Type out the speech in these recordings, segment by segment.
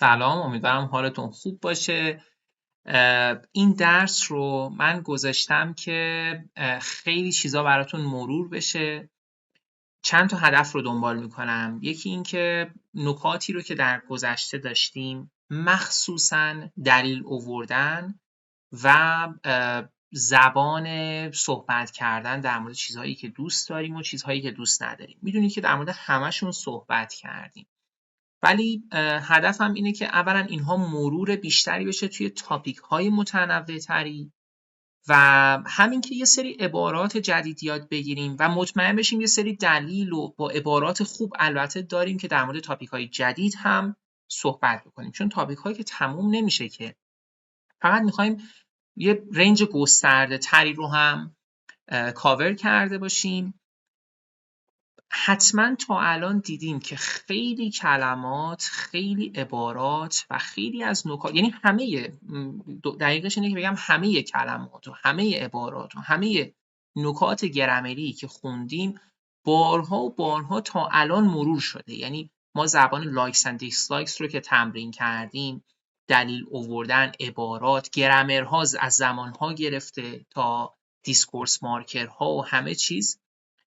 سلام، امیدوارم حالتون خوب باشه. این درس رو من گذاشتم که خیلی چیزا براتون مرور بشه. چند تا هدف رو دنبال میکنم. یکی این که نکاتی رو که در گذشته داشتیم، مخصوصاً دلیل آوردن و زبان صحبت کردن در مورد چیزهایی که دوست داریم و چیزهایی که دوست نداریم. میدونید که در مورد همشون صحبت کردیم. ولی هدفم اینه که اولا اینها مرور بیشتری بشه توی تاپیک های متنوع تری و همین که یه سری عبارات جدید یاد بگیریم و مطمئن بشیم یه سری دلیل و با عبارات خوب البته داریم که در مورد تاپیک های جدید هم صحبت بکنیم، چون تاپیک هایی که تموم نمیشه که، فقط میخوایم یه رنج گسترده تری رو هم کاور کرده باشیم. حتما تا الان دیدیم که خیلی کلمات، خیلی عبارات و خیلی از نکات، یعنی همه، دقیقش اینه که بگم همه کلمات و همه عبارات و همه نکات گرامری که خوندیم بارها و بارها تا الان مرور شده. یعنی ما زبان لایکس اند دیسلایکس رو که تمرین کردیم، دلیل آوردن، عبارات، گرامرها از زمانها گرفته تا دیسکورس مارکرها و همه چیز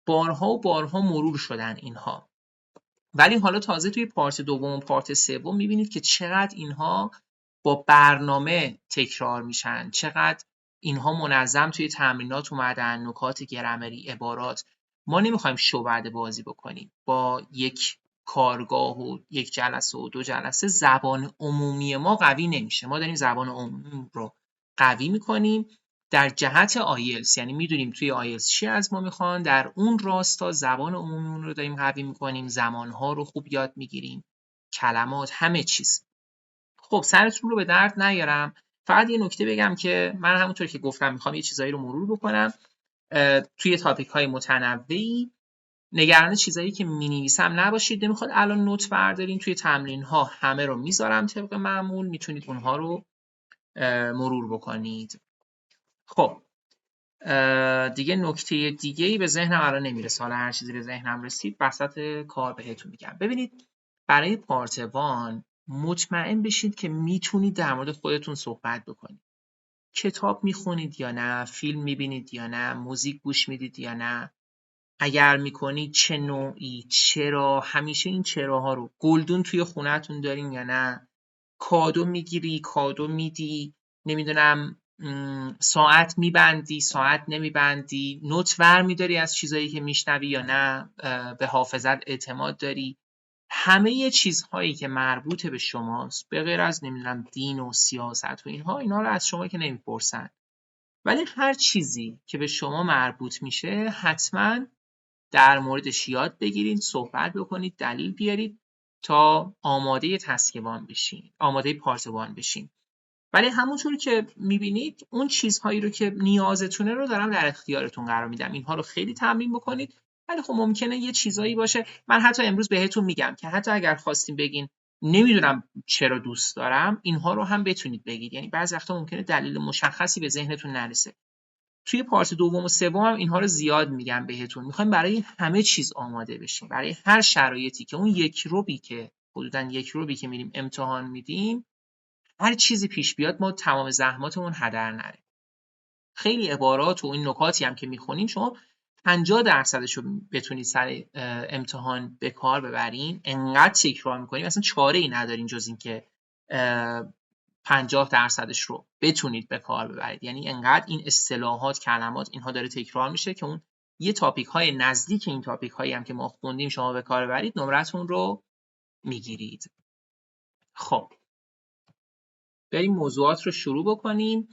بارها و بارها مرور شدن اینها. ولی حالا تازه توی پارت دوم و پارت سوم میبینید که چقدر اینها با برنامه تکرار میشن، چقدر اینها منظم توی تمرینات اومدن، نکات گرامری، عبارات. ما نمیخوایم شو بعد بازی بکنیم با یک کارگاه و یک جلسه و دو جلسه. زبان عمومی ما قوی نمیشه. ما داریم زبان عمومی رو قوی میکنیم در جهت آیلتس، یعنی میدونیم توی آیلتس چی از ما میخوان، در اون راستا زبان عمومی رو داریم قوی میکنیم، زمانها رو خوب یاد میگیریم، کلمات، همه چیز. خب سرتون رو به درد نیارم، فقط یه نکته بگم که من همونطور که گفتم میخوام یه چیزایی رو مرور بکنم توی تاپیک های متنوعی. نگران چیزایی که مینویسم نباشید، نمیخواد الان نوت بردارین. توی تمرین ها همه رو میذارم طبق معمول، میتونید اونها رو مرور بکنید. خب دیگه نکته دیگه‌ای به ذهنم الان نمیرسه، حالا هر چیزی به ذهنم رسید وسط کار بهتون میگم. ببینید، برای پارت 1 مطمئن بشید که میتونید در مورد خودتون صحبت بکنید. کتاب میخونید یا نه، فیلم میبینید یا نه، موزیک گوش میدید یا نه، اگر میکنید چه نوعی، چرا، همیشه این چراها رو. گلدون توی خونه‌تون دارین یا نه، کادو میگیری، کادو میدی، نمیدونم ساعت میبندی، ساعت نمیبندی، نوت ور میداری از چیزایی که میشنوی یا نه، به حافظت اعتماد داری. همه چیزهایی که مربوط به شماست، به غیر از نمیدونم دین و سیاست و اینها رو از شما که نمیپرسن، ولی هر چیزی که به شما مربوط میشه حتما در موردش یاد بگیرید، صحبت بکنید، دلیل بیارید تا آماده تسکیوان بشین، آماده پارتوان بشین. ولی همونطور که میبینید اون چیزهایی رو که نیازتونه رو دارم در اختیارتون قرار میدم. اینها رو خیلی تمرین بکنید. ولی خب ممکنه یه چیزایی باشه، من حتی امروز بهتون میگم که حتی اگر خواستیم بگین نمیدونم چرا دوست دارم، اینها رو هم بتونید بگید. یعنی بعضی وقتا ممکنه دلیل مشخصی به ذهنتون نرسه. توی پارت دوم و سوم هم اینها رو زیاد میگم بهتون. میخوایم برای همه چیز آماده بشیم، برای هر شرایطی که اون یک روبی که حدوداً یک روبی که میریم امتحان میدیم، هر چیزی پیش بیاد ما تمام زحماتمون هدر نره. خیلی عبارات و این نکاتی هم که میخونیم شما 50% رو بتونید سر امتحان به کار ببرین. انقدر تکرار میکنیم اصلا چاره ای ندارین جز این که 50% رو بتونید به کار ببرید. یعنی انقدر این اصطلاحات، کلمات، اینها داره تکرار میشه که اون یه تاپیک های نزدیک این تاپیک هایی هم که ما خوندیم شما به کار ببرید، نمرتون رو میگیرید. خب بریم موضوعات رو شروع بکنیم.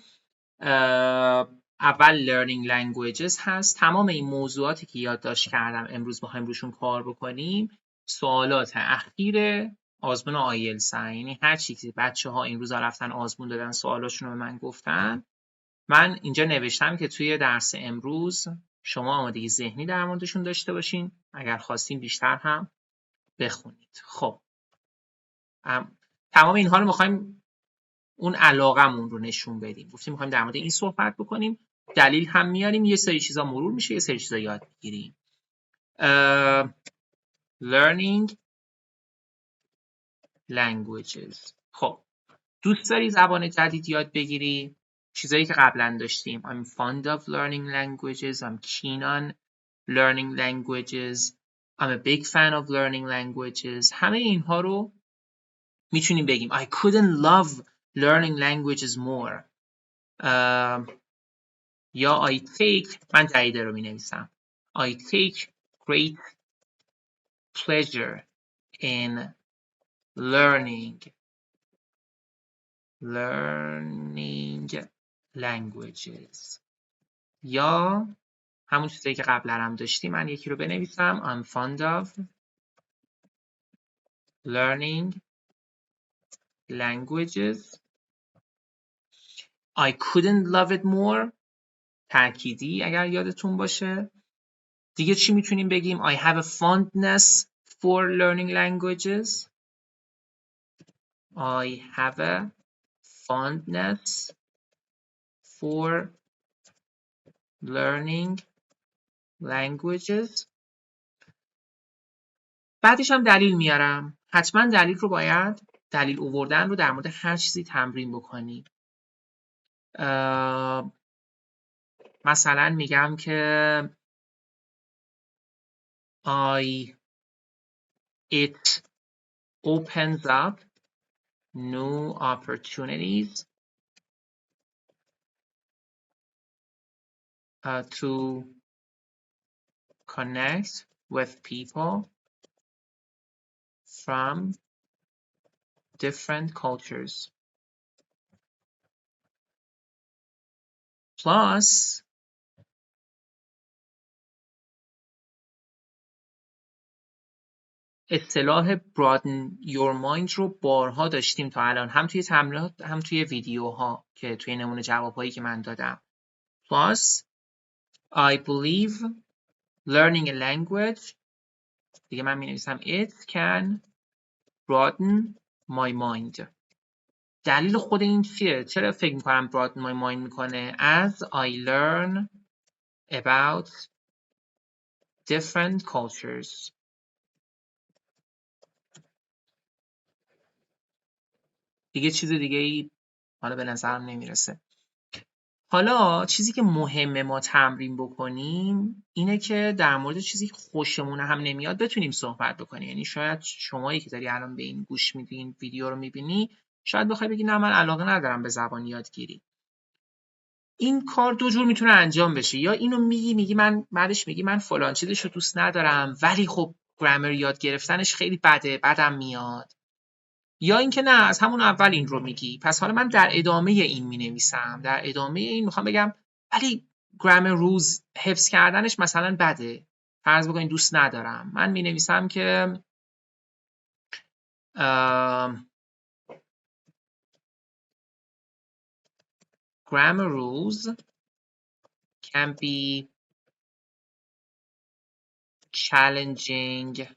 اول learning languages هست. تمام این موضوعاتی که یادداشت کردم امروز می‌خوایم روشون کار بکنیم، سوالات اخیر آزمون آیلتس. یعنی هر چیزی بچه‌ها این روزا رفتن آزمون دادن، سوالاشون رو به من گفتن، من اینجا نوشتم که توی درس امروز شما آمادگی ذهنی در موردشون داشته باشین، اگر خواستین بیشتر هم بخونید. خب تمام اینها رو می‌خوایم اون علاقمون رو نشون بدیم. گفتیم می‌خوایم در مورد این صحبت بکنیم، دلیل هم میاریم، یه سری چیزا مرور میشه، یه سری چیزا یاد میگیریم. learning languages. خب دوست داری زبان جدید یاد بگیری؟ چیزایی که قبلا داشتیم. I'm fond of learning languages. I'm keen on learning languages. I'm a big fan of learning languages. همه اینها رو میتونیم بگیم. I couldn't love learning languages more. یا I take، من جدیده رو مینویسم. I take great pleasure in learning languages. یا همون چیزایی که قبلا هم داشتیم، من یکی رو بنویسم. I'm fond of learning languages. I couldn't love it more. تأکیدی اگر یادتون باشه. دیگه چی میتونیم بگیم؟ I have a fondness for learning languages. I have a fondness for learning languages. بعدش هم دلیل میارم. حتما دلیل رو باید، دلیل آوردن رو در مورد هر چیزی تمرین بکنی. مثلا میگم که it opens up new opportunities to connect with people from different cultures. Plus, اصطلاح broaden your mind رو بارها داشتیم تا الان، هم توی تمرینات هم توی ویدیوها که توی نمونه جوابهایی که من دادم. Plus, I believe learning a language، دیگه من می نویسم it can broaden my mind. دلیل خود این چیه؟ چرا فکر میکنم broaden my mind میکنه؟ As I learn about different cultures. دیگه چیز دیگه ای حالا به نظرم نمیرسه. حالا چیزی که مهمه ما تمرین بکنیم اینه که در مورد چیزی که خوشمون هم نمیاد بتونیم صحبت بکنیم. یعنی شاید شمایی که داری الان به این گوش میدی، این ویدیو رو میبینی، شاید بخوای بگی نه من علاقه ندارم به زبان یادگیری. این کار دو جور میتونه انجام بشه. یا اینو میگی من بعدش میگی من فلان چیزشو دوست ندارم ولی خب گرامر یاد گرفتنش خیلی بده، بدم میاد. یا اینکه نه از همون اول این رو میگی. پس حالا من در ادامه این مینویسم. در ادامه این میخوام بگم ولی گرامر روز حفظ کردنش مثلا بده. فرض بکنید دوست ندارم. من مینویسم که grammar rules can be challenging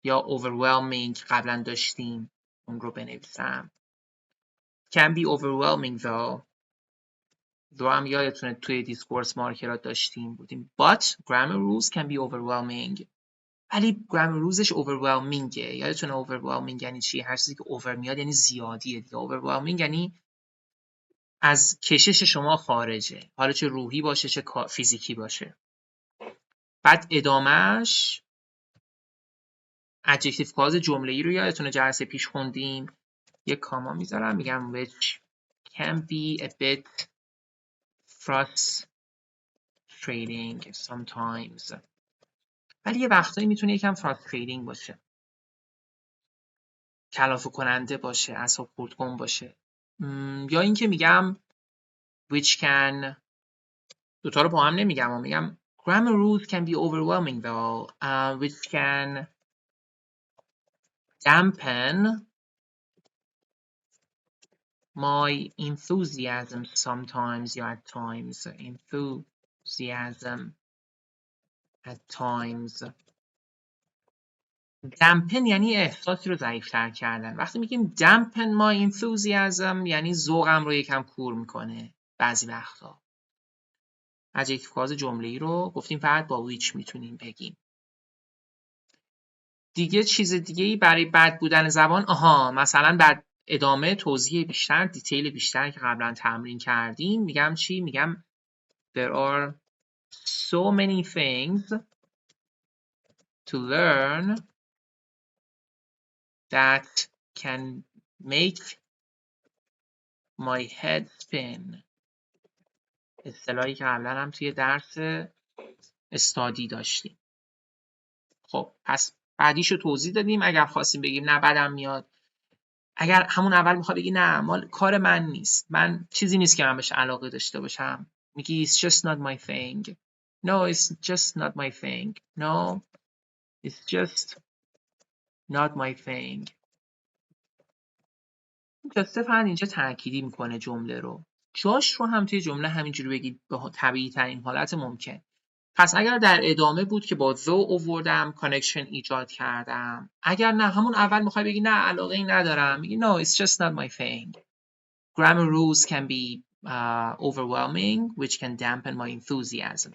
یا overwhelming. قبلا داشتیم اون رو بنویسم. can be overwhelming though هم یادتونه توی دیسکورس مارکرات داشتیم بودیم. But grammar rules can be overwhelming. ولی grammar rulesش overwhelmingه. یادتونه overwhelming یعنی چی؟ هر چیزی که over میاد یعنی زیادیه دیگه. overwhelming یعنی از کشش شما خارجه. حالا چه روحی باشه چه فیزیکی باشه. بعد ادامهش adjective clause جمله‌ای رو یادتونه جلسه پیش خوندیم. یک کاما میذارم میگم which can be a bit frustrating sometimes. ولی یه وقتایی میتونه یکم frustrating باشه. کلافه کننده باشه، اعصاب خردکن باشه. یا اینکه میگم which can، دوتا رو با هم نمیگم، میگم grammar rules can be overwhelming though, which can dampen my enthusiasm sometimes یا at times. enthusiasm at times. dampen یعنی احساسی رو ضعیف‌تر کردن. وقتی میگیم dampen my enthusiasm یعنی ذوقم رو یکم کور میکنه بعضی وقتا. adjective clause جمله‌ای رو گفتیم فقط با which میتونیم بگیم. دیگه چیز دیگه ای برای بد بودن زبان، مثلا بعد ادامه توضیح بیشتر، دیتیل بیشتر که قبلا تمرین کردیم، میگم چی؟ میگم there are so many things to learn that can make my head spin. اصطلاحی که قبلا هم توی درس استادی داشتیم. خب پس بعدیشو توضیح دادیم. اگر خواستیم بگیم نه بدم میاد، اگر همون اول میخواد بگی نه مال کار من نیست، من چیزی نیست که من بهش علاقه داشته باشم، میگی it's just not my thing. No, it's just not my thing. No, it's just not my thing. just فقط اینجا تأکیدی میکنه جمله رو. جاش رو هم توی جمله همینجوری بگید به طبیعی ترین حالت ممکن. پس اگر در ادامه بود که با though اووردم کانکشن ایجاد کردم، اگر نه همون اول میخوای بگی نه علاقه ای ندارم، میگی no, it's just not my thing. Grammar rules can be overwhelming, which can dampen my enthusiasm.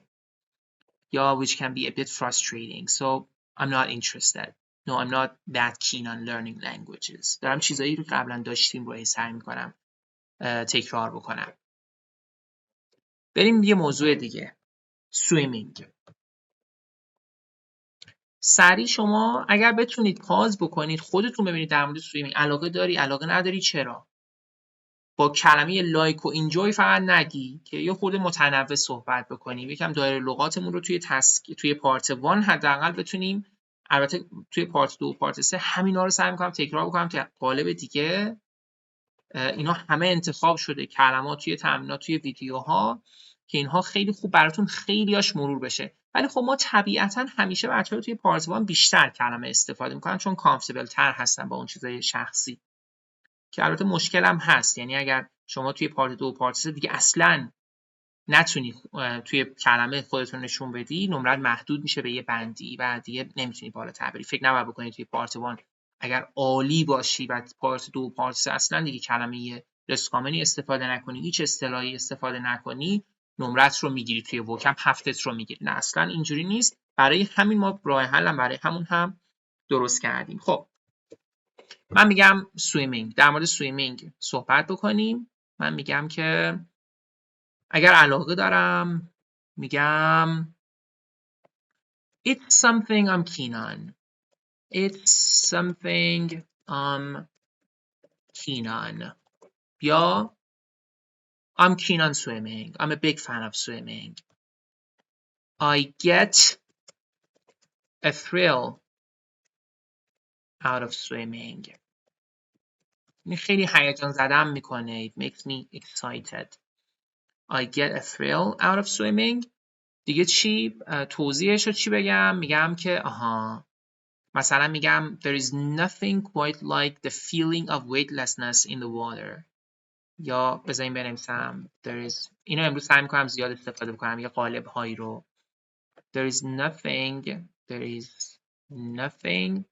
Yeah, which can be a bit frustrating. So I'm not interested. No, I'm not that keen on learning languages. دارم چیزایی رو قبلا داشتیم رو سعی میکنم تکرار بکنم. بریم یه موضوع دیگه. swimming. سریع شما اگر بتونید پاز بکنید خودتون ببینید در مورد swimming علاقه داری، علاقه نداری، چرا؟ با کلمه لایک و اینجوی فقط نگی که یه خورده متنوع صحبت بکنیم. یکم دایره لغاتمون رو توی پارت 1 حداقل بتونیم، البته توی پارت 2 و پارت 3 همینا رو سعی می‌کنم تکرار بکنم که قالب دیگه اینا همه انتخاب شده کلمات توی تمرینات توی ویدیوها که اینها خیلی خوب براتون خیلیاش مرور بشه. ولی خب ما طبیعتا همیشه بچه‌ها توی پارت 1 بیشتر کلمه استفاده می‌کنن چون کامفورتبل تر هستن با اون چیزای شخصی، که البته مشکل هم هست. یعنی اگر شما توی پارت 2 و پارت 3 دیگه اصلاً نتونی توی کلمه خودتون نشون بدی، نمرت محدود میشه به یه بندی و دیگه نمیتونی بالاتر بری. فکر نباید بکنید توی پارت 1 اگر عالی باشی بعد پارت 2 و پارت 3 اصلا دیگه کلمه رسکامنی استفاده نکنی، هیچ اصطلاحی استفاده نکنی، نمرت رو میگیری توی وکم هفتت رو میگیری. نه اصلا اینجوری نیست. برای همین ما راه حلم برای همون هم درست کردیم. خب من میگم swimming، در مورد swimming صحبت بکنیم. من میگم که اگر علاقه دارم میگم it's something I'm keen on. It's something I'm keen on. یا I'm keen on swimming. I'm a big fan of swimming. I get a thrill out of swimming. این خیلی هیجان زدم میکنه. It makes me excited. I get a thrill out of swimming. دیگه چی؟ توضیحش رو چی بگم؟ میگم که مثلا میگم there is nothing quite like the feeling of weightlessness in the water. یا بذاریم بنویسم there is، اینو امروز سعی میکنم زیاد استفاده بکنم یه قالب هایی رو. there is nothing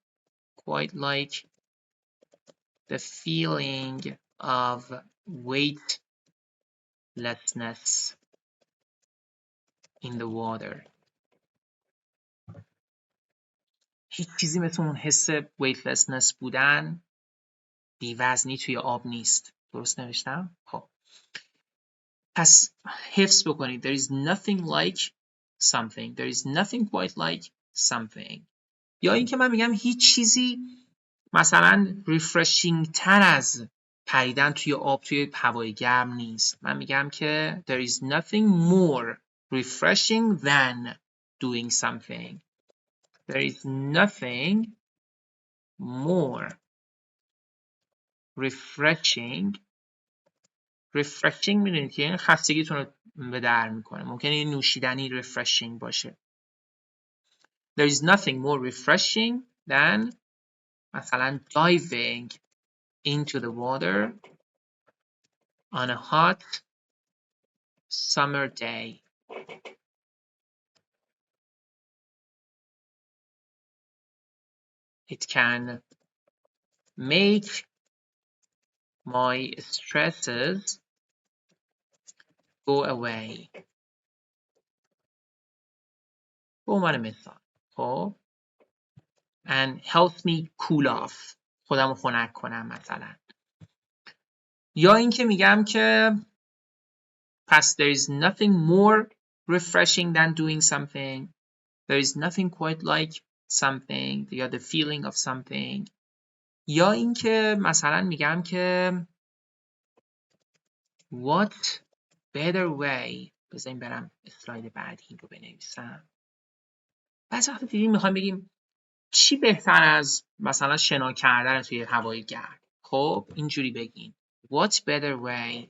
quite like the feeling of weightlessness in the water. هیچ چیزی مثل اون حس weightlessness بودن، بی‌وزنی توی آب نیست. درست نوشتم؟ خب پس حفظ بکنید there is nothing like something. There is nothing quite like something. یا اینکه من میگم هیچ چیزی مثلا refreshing تر از پریدن توی آب توی هوای گرم نیست. من میگم که there is nothing more refreshing than doing something. There is nothing more refreshing میدونید که این خستگیتون رو به در میکنه. ممکنه یه نوشیدنی refreshing باشه. There is nothing more refreshing than مثلا diving into the water on a hot summer day. It can make my stresses go away. به عنوان مثال. خب and helps me cool off. خودم رو خنک کنم مثلا. یا اینکه میگم که پس there is nothing more refreshing than doing something. There is nothing quite like something. یا the feeling of something. یا اینکه مثلا میگم که what better way. بذاریم برم اسلاید بعدی رو بنویسم. بعضی وقتا دیدیم میخوایم بگیم چی بهتر از مثلا شنا کردن توی هوای گرم. خب اینجوری بگین what better way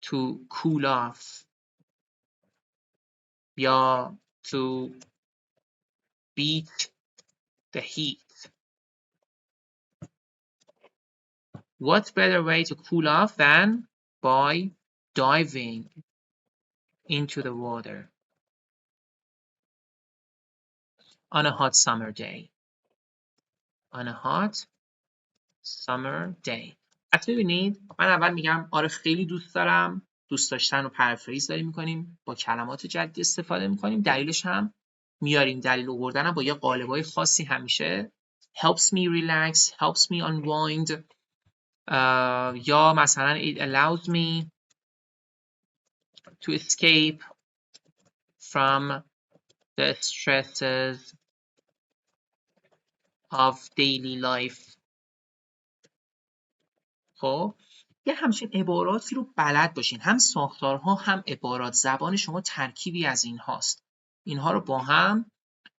to cool off یا to beat the heat. What better way to cool off than by diving into the water on a hot summer day. On a hot summer day. پس ببینید من اول میگم آره خیلی دوست دارم. دوست داشتن رو پرافریز داریم میکنیم، با کلمات جدید استفاده میکنیم، دلیلش هم میاریم. دلیل آوردن هم با یه قالبای خاصی همیشه helps me relax, helps me unwind. یا مثلا it allows me to escape from the stresses of daily life. خب یه همچین عباراتی رو بلد باشین. هم ساختارها هم عبارات. زبان شما ترکیبی از این هاست. اینها رو با هم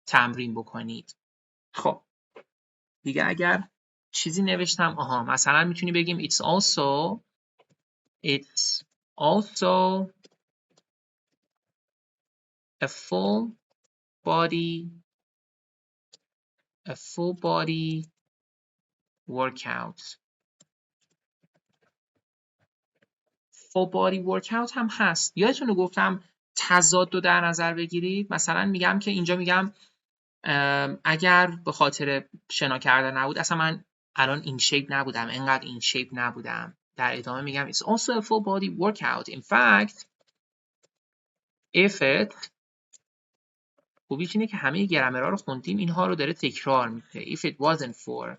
تمرین بکنید. خب دیگه اگر چیزی نوشتم مثلا میتونی بگیم it's also a full body workout. full body workout هم هست. یادتونه گفتم تضاد رو در نظر بگیرید. مثلا میگم که اینجا میگم اگر به خاطر شنا کردن نبود اصلا من الان این شیپ نبودم، انقدر این شیپ نبودم. در ادامه میگم it's also a full body workout. In fact if it خوبیش اینه که همه گرامرها رو خوندیم، اینها رو داره تکرار میشه. if it wasn't for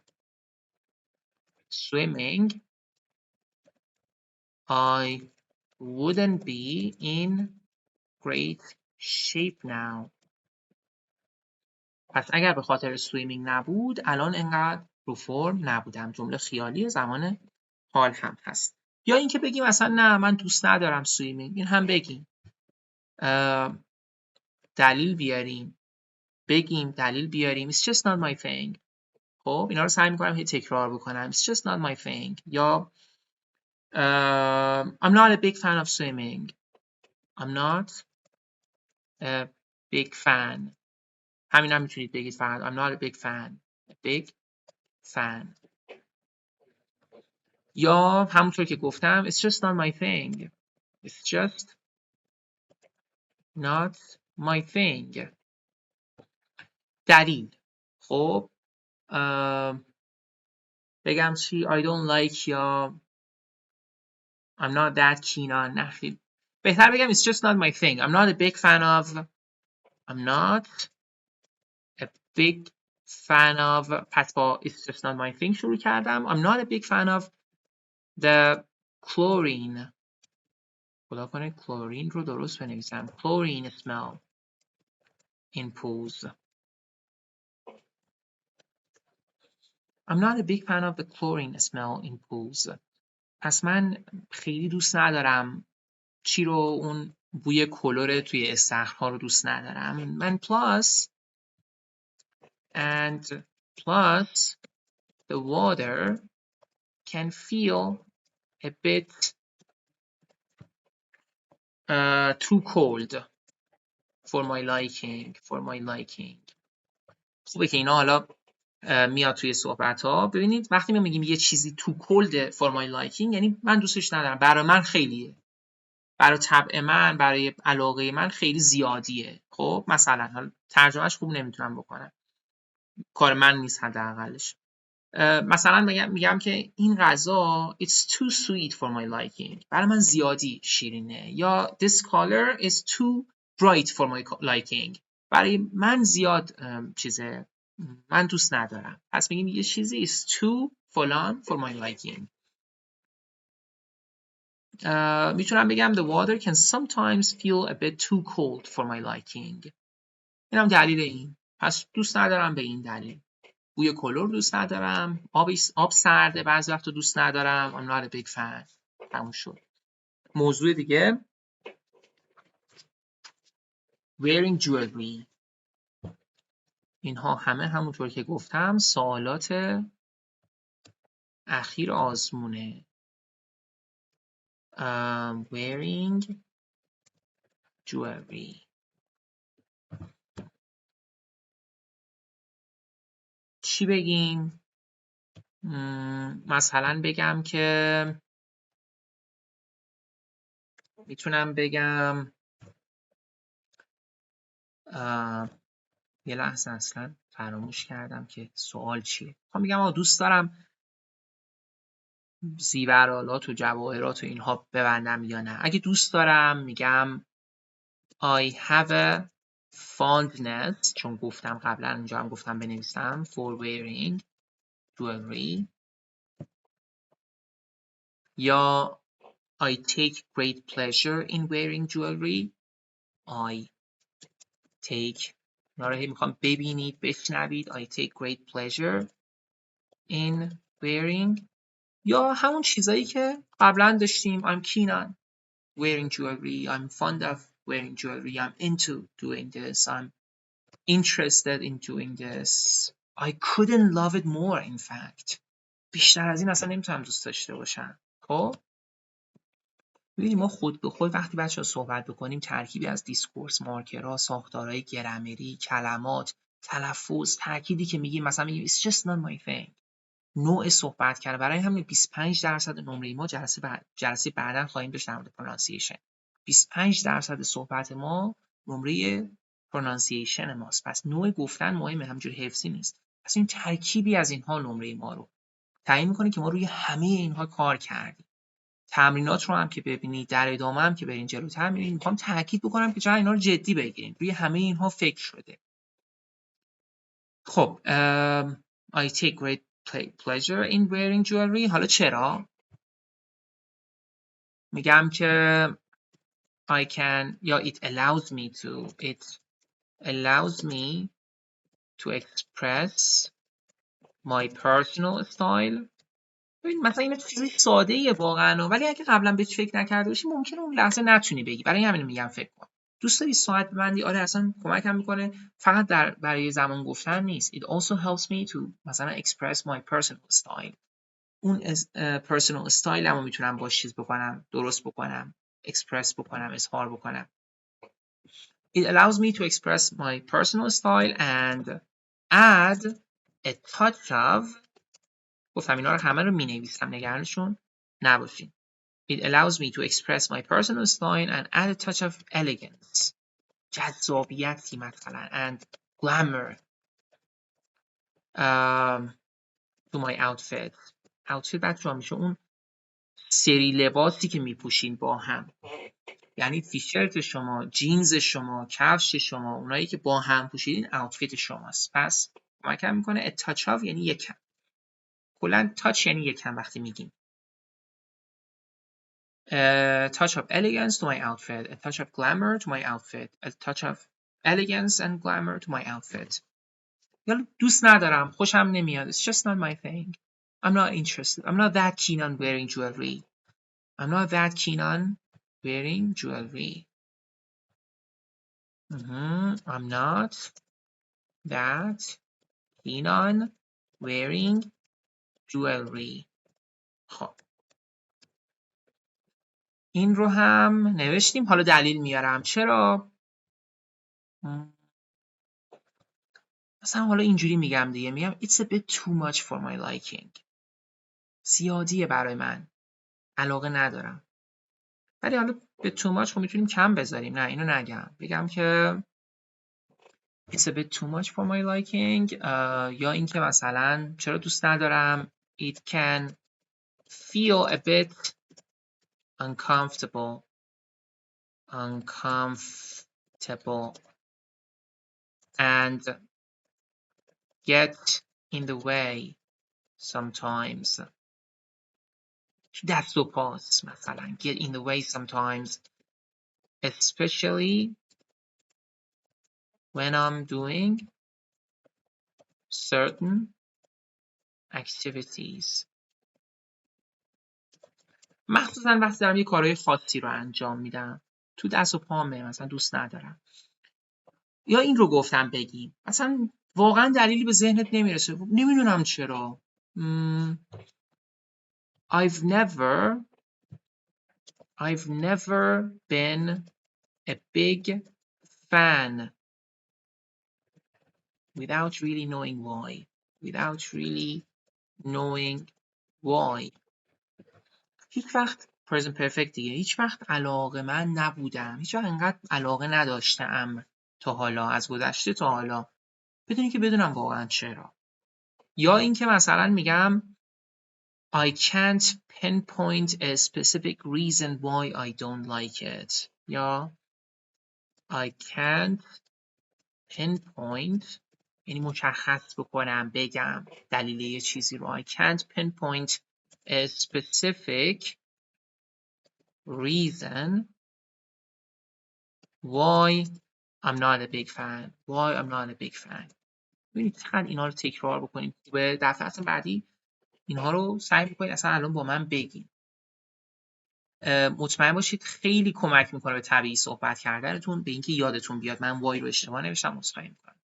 swimming I wouldn't be in great shape now. پس اگر به خاطر سویمینگ نبود الان انقدر رو فرم نبودم. جمله خیالی، زمان حال هم هست. یا اینکه بگیم مثلا نه من دوست ندارم سویمینگ. این هم بگیم، دلیل بیاریم، بگیم دلیل بیاریم it's just not my thing. خب اینا رو سعی میکنم تکرار بکنم. it's just not my thing. یا I'm not a big fan of swimming. I'm not a big fan. همین هم میتونید بگید فقط I'm not a big fan. A big fan. یا همونطور که گفتم it's just not my thing. It's just not my thing. دلیل. خب بگم چی I don't like یا I'm not that keen on. نه خیلی بهتر بگم it's just not my thing. I'm not a big fan of. I'm not a big fan of. پس با it's just not my thing شروع کردم. I'm not a big fan of the chlorine. خدا کنه chlorine رو درست بنویسم. Chlorine smell in pools. I'm not a big fan of the chlorine smell in pools. پس من خیلی دوست ندارم چی رو، اون بوی کلور توی استخرها رو دوست ندارم. من plus the water can feel a bit too cold for my liking. خوبه که اینا حالا میاد توی صحبت ها. ببینید وقتی ما میگیم یه چیزی too cold for my liking یعنی من دوستش ندارم، برای من خیلیه، برای طبع من، برای علاقه من خیلی زیادیه. خب مثلا حالا ترجمهش خوب نمیتونم بکنم، کار من نیست حداقلش. مثلا میگم که این غذا it's too sweet for my liking. برای من زیادی شیرینه. یا this color is too bright for my liking. برای من زیاد چیزه، من دوست ندارم. پس میگیم یه چیزی is too فلان for my liking. میتونم بگم the water can sometimes feel a bit too cold for my liking. این هم دلیل این. پس دوست ندارم به این دلیل. بوی کلور دوست ندارم. آب سرده بعضی وقتا دوست ندارم. I'm not a big fan. تموم شد. موضوع دیگه wearing jewelry. اینها همه همونطور که گفتم سوالات اخیر آزمونه. wearing jewelry. چی بگیم؟ مثلا بگم که میتونم بگم یه لحظه اصلا فراموش کردم که سوال چیه. میگم دوست دارم زیورآلات و جواهرات و اینها ببندم یا نه. اگه دوست دارم میگم I have a fondness، چون گفتم قبلا اونجا هم گفتم بنویسم for wearing jewelry. یا I take great pleasure in wearing jewelry. I take، ناره میخوام ببینید بشنوید. I take great pleasure in wearing. یا همون چیزایی که قبلا داشتیم. I'm keen on wearing jewelry. I'm fond of wearing jewelry. I'm into doing this. I'm interested in doing this. I couldn't love it more in fact. بیشتر از این اصلا نمیتونم دوست داشته باشم. خب ببینید ما خود به خود وقتی بچه‌ها صحبت بکنیم ترکیبی از دیسکورس، مارکرها، ساختارهای گرامری، کلمات، تلفظ، تأکیدی که میگیم، مثلا میگیم it's just not my thing. نوع صحبت کردن. برای همین 25% نمره ما جلسه بعدا خواهیم داشت در مورد پرونانسیشن. 25% صحبت ما نمره پرونانسیشن ماست. پس نوع گفتن مهمه، همینجوری حفظی نیست. پس این ترکیبی از اینها نمره ما رو تعیین میکنه که ما روی همه اینها کار کردیم. تمرینات رو هم که ببینید، در ادامه هم که برین جلوتر میبینید، میخوام تاکید بکنم که چرا اینا رو جدی بگیرید. روی همه اینها فکر شده. خب I take great pleasure in wearing jewelry. حالا چرا؟ میگم که I can یا it allows me to express my personal style. ببین مثلا این چیزی ساده ایه واقعا، ولی اگه قبلا بهش فکر نکرده باشی ممکنه اون لحظه نتونی بگی. برای همین میگم فکر کن. دوست داری ساعت ببندی؟ آره اصلا کمکم میکنه. فقط برای زمان گفتن نیست. It also helps me to مثلا express my personal style. اون personal style رو میتونم باش چیز بکنم، درست بکنم، express بکنم، اظهار بکنم. It allows me to express my personal style and add a touch of. گفتم اینا رو همه رو مینویسم، نگرانشون نباشین. It allows me to express my personal style and add a touch of elegance. جذابیتی مثلا and glamour to my outfit. outfit بچه‌ها میشه اون سری لباسی که میپوشین با هم. یعنی تیشرت شما، جینز شما، کفش شما، اونایی که با هم پوشیدین اوتفیت شماست. پس کمکم میکنه a touch of یعنی یکم. کلا تاچ یعنی یکم وقتی میگیم. A touch of elegance to my outfit, a touch of glamour to my outfit, a touch of elegance and glamour to my outfit. یا دوست ندارم، خوشم نمیاد. It's just not my thing. I'm not interested. I'm not that keen on wearing jewelry. I'm not that keen on wearing jewelry. I'm not that keen on wearing jewelry. خب این رو هم نوشتیم. حالا دلیل میارم چرا. مثلا حالا اینجوری میگم دیگه، میگم it's a bit too much for my liking. زیادیه برای من، علاقه ندارم. ولی حالا به too much خب میتونیم کم بذاریم. نه اینو نگم، بگم که it's a bit too much for my liking. یا اینکه مثلا چرا دوست ندارم it can feel a bit uncomfortable and get in the way sometimes. دست و پاس مثلا get in the way sometimes, especially when I'm doing certain activities. مخصوصا وقتی دارم یه کارهای خاصی رو انجام میدم تو دست و پامه، مثلا دوست ندارم. یا این رو گفتم بگیم مثلا واقعا دلیلی به ذهنت نمیرسه، نمیدونم چرا. I've never been a big fan without really knowing why. هیچ وقت present perfect دیگه، هیچ وقت علاقه من نبودم، هیچ وقت انقدر علاقه نداشتم تا حالا، از گذشته تا حالا، بدون اینکه بدونم واقعا چرا. یا اینکه مثلا میگم I can't pinpoint a specific reason why I don't like it. یا I can't pinpoint یعنی مشخص بکنم بگم دلیل یه چیزی رو. I can't pinpoint a specific reason why I'm not a big fan. ببینید چقدر اینا رو تکرار بکنیم به دفعه بعدی اینها رو سعی بکنید اصلا الان با من بگید. مطمئن باشید خیلی کمک میکنه به طبیعی صحبت کردنتون، به اینکه یادتون بیاد من وای رو اشتباه نوشتم، عذرخواهی میکنم.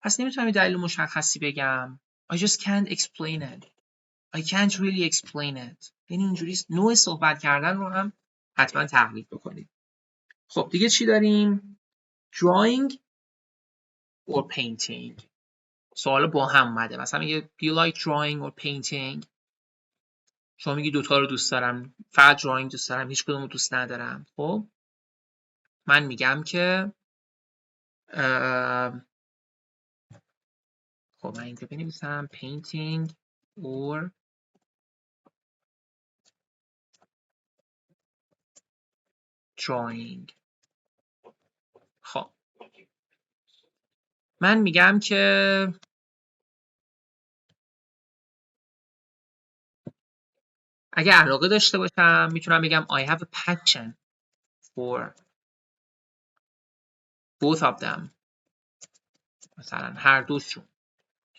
پس نمیتونم دلیل مشخصی بگم. I just can't explain it. I can't really explain it. یعنی اینجوری نوع صحبت کردن رو هم حتما تقلید بکنید. خب دیگه چی داریم؟ drawing or painting. سوال با هم اومده. مثلا میگه do you like drawing or painting؟ شما میگی دوتا رو دوست دارم، فقط drawing دوست دارم، هیچ کدوم رو دوست ندارم. خب من میگم که خب من اینجا بنویسم painting or drawing. خب من میگم که اگه علاقه داشته باشم میتونم بگم I have a passion for both of them. مثلا هر دوشون.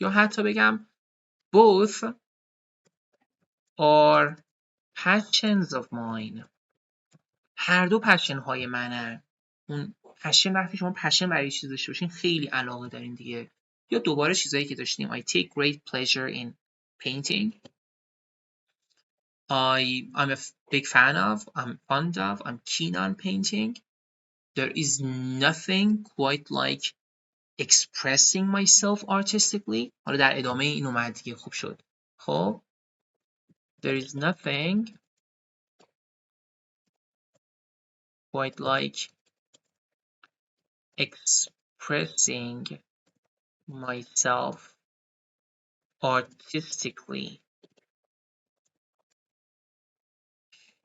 یا حتی بگم both are passions of mine. هر دو پشن های منن. اون پشن وقتی شما پشن برای چیز داشته باشین خیلی علاقه دارین دیگه. یا دوباره چیزایی که داشتیم I take great pleasure in painting. I'm a big fan of, I'm fond of, I'm keen on painting. There is nothing quite like expressing myself artistically. حالا در ادامه این اومد دیگه، خوب شد. خب There is nothing quite like expressing myself artistically.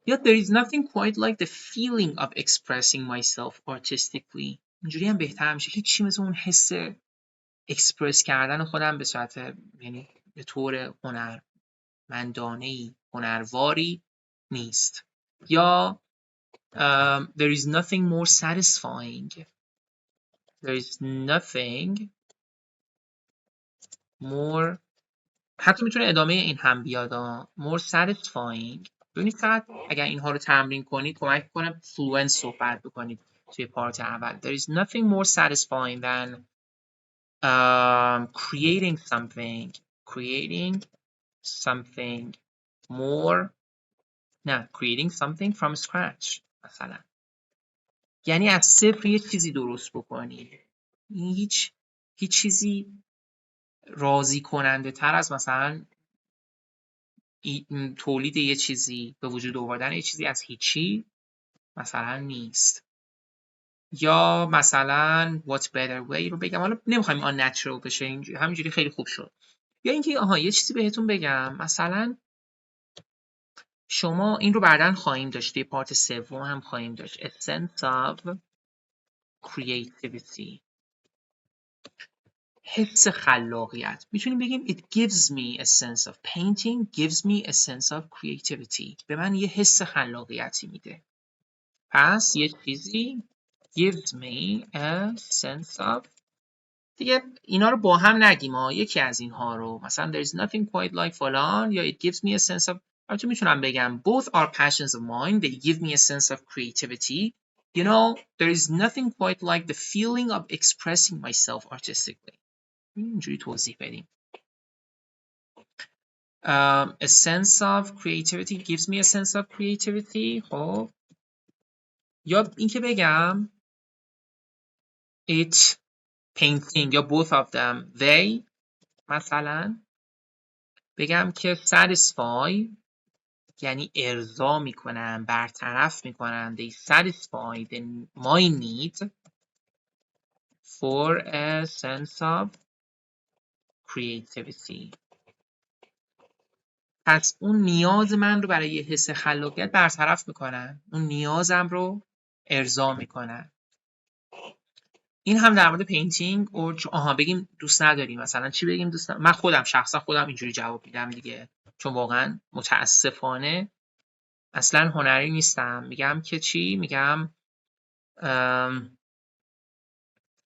Yet there is nothing quite like the feeling of expressing myself artistically. اینجوری هم بهتر میشه. هیچی مثل اون حس اکسپرس کردن خودم به صورت، یعنی به طور هنرمندانه‌ای، هنرواری نیست. یا there is nothing more satisfying. There is nothing more، حتی میتونه ادامه این هم بیاد، more satisfying. ببینید فقط اگر اینها رو تمرین کنید کمک کنه فلوئنت صحبت بکنید توی پارت اول. There is nothing more satisfying than creating something from scratch. مثلا یعنی از صفر یه چیزی درست بکنی. هیچ چیزی راضی کننده تر از مثلا تولید یه چیزی، به وجود آوردن یه چیزی از هیچی مثلا نیست. یا مثلا what better way رو بگم، حالا نمیخوایم آن نچرال بشه، همینجوری خیلی خوب شد. یا اینکه یه چیزی بهتون بگم، مثلا شما این رو بعداً خواهیم داشت، پارت سوم هم خواهیم داشت، essence of creativity. حس خلاقیت. میتونیم بگیم it gives me a sense of painting gives me a sense of creativity. به من یه حس خلاقیتی میده. پس یه چیزی gives me a sense of، دیگه اینا رو با هم نگیم ها، یکی از اینها رو مثلا there is nothing quite like فلان یا it gives me a sense of، البته میتونم بگم both are passions of mine they give me a sense of creativity. You know, there is nothing quite like the feeling of expressing myself artistically. اینجوری توضیح بدیم. A sense of creativity gives me a sense of creativity. خب یا اینکه بگم it painting یا both of them they، مثلا بگم که satisfy یعنی ارضا میکنن، برطرف میکنن، they satisfy my need for a sense of creativity. پس اون نیاز من رو برای یه حس خلاقیت برطرف میکنن، اون نیازم رو ارضا میکنن. این هم در مورد پینتینگ. بگیم دوست نداریم مثلا چی بگیم دوست نداریم؟ من خودم شخصا خودم اینجوری جواب میدم دیگه، چون واقعا متاسفانه اصلا هنری نیستم. میگم که چی؟ میگم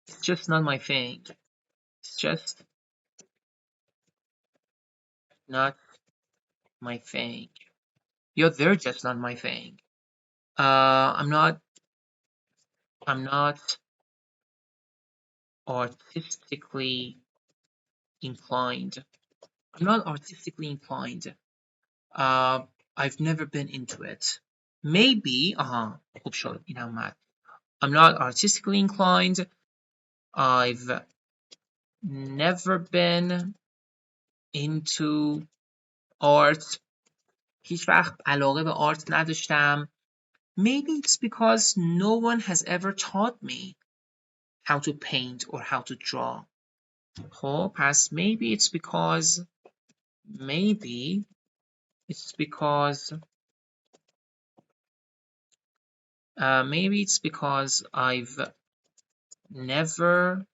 it's just not my thing. It's just not my thing. یا they're just not my thing. I'm not artistically inclined. I'm not artistically inclined. I've never been into it. Maybe خوب شد این هم اومد. I'm not artistically inclined. I've never been into art. هیچ وقت علاقه به آرت نداشتم. Maybe it's because no one has ever taught me how to paint or how to draw. خب پس maybe it's because I've never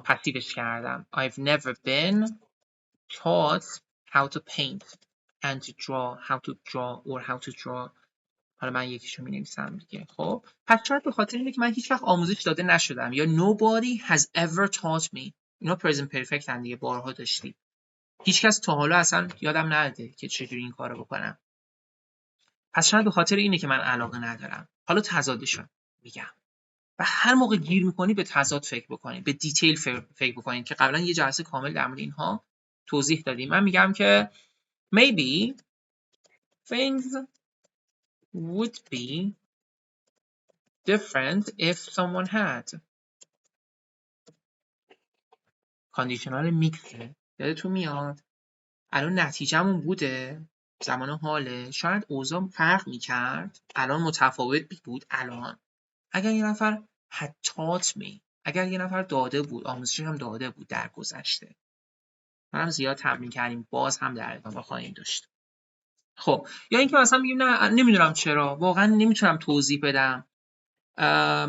پسیوش کردم. I've never been taught how to paint and to draw, how to draw. حالا من یکیشو می نویسم دیگه. خب پس شاید به خاطر اینه که من هیچ وقت آموزش داده نشدم یا nobody has ever taught me. اینا present perfect هم دیگه، بارها داشتیم. هیچ کس تا حالا اصلا یادم نده که چجوری این کارو بکنم. پس شاید به خاطر اینه که من علاقه ندارم. حالا تضادشون میگم. و هر موقع گیر میکنی به تضاد فکر بکنید، به دیتیل فکر بکنید که قبلا یه جلسه کامل در مورد اینها توضیح دادیم. من میگم که maybe things would be different if someone had. کاندیشنال میکسه، یادتون میاد الان نتیجهمون بوده زمان حاله، شاید اوضاع فرق میکرد، الان متفاوت بود. الان اگر یه نفر had taught me، اگر یه نفر داده بود، آموزشی هم داده بود در گذشته، منم زیاد تمرین کردیم، باز هم در ادامه خواهیم داشت. خب یا اینکه مثلا میگیم نه نمیدونم چرا، واقعا نمیتونم توضیح بدم.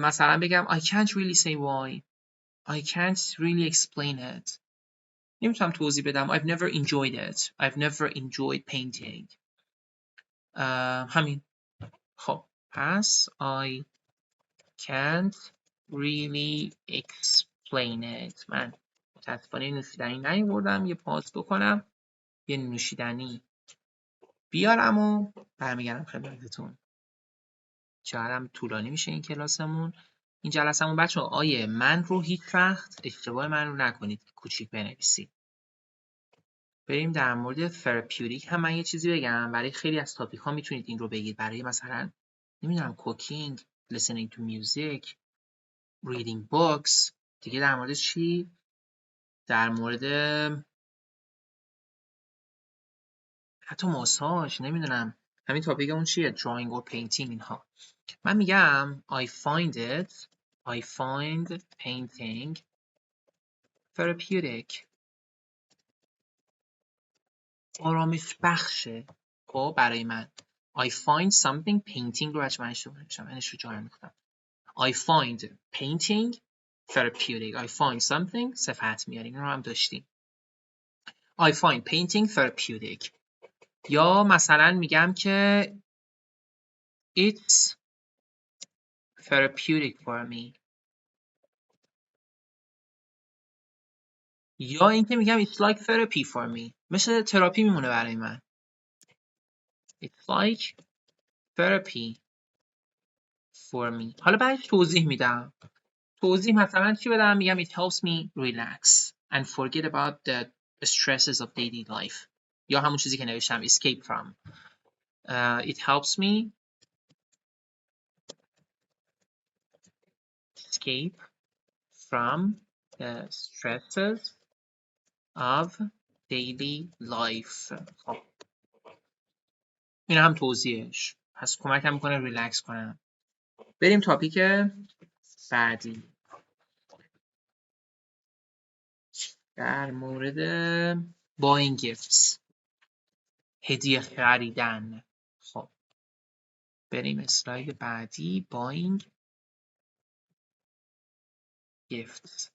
مثلا بگم I can't really say why. I can't really explain it. نمیتونم توضیح بدم. I've never enjoyed it. I've never enjoyed painting. همین. خب پس I can't really explain it. من متاسفانه نوشیدنی نیاوردم، یه پاس بکنم، یه نوشیدنی بیارم و برمیگردم خدمتتون. چقدرم طولانی میشه این کلاسمون، این جلسمون. بچه آیه من رو هیچ وقت اشتباه من رو نکنید کوچیک بنویسید. بریم در مورد تراپیوتیک هم من یه چیزی بگم. برای خیلی از تاپیک ها میتونید این رو بگید. برای مثلا نمیدونم کوکینگ، listening to music، reading books. دیگه در مورد چی؟ در مورد حتی ماساژ، نمیدونم همین تاپیک اون چیه، drawing or painting. اینها من میگم I find painting therapeutic. آرامش بخشه. خب برای من I find something painting رو بچه من اشتباه نوشتم، من رو جا میختم. I find painting therapeutic. I find something صفت میاریم. این رو هم داشتیم. I find painting therapeutic. یا مثلا میگم که it's therapeutic for me. یا اینکه میگم it's like therapy for me. مثل تراپی میمونه برای من. It's like therapy for me. حالا بعدش توضیح میدم. توضیح مثلا چی بدم؟ میگم it helps me relax and forget about the stresses of daily life. یا همون چیزی که نوشتم escape from. It helps me escape from the stresses of daily life. خب این هم توضیحش. پس کمکم میکنه ریلکس کنم. بریم تاپیک بعدی. در مورد buying gifts. هدیه خریدن. خب بریم اسلاید بعدی. buying gifts.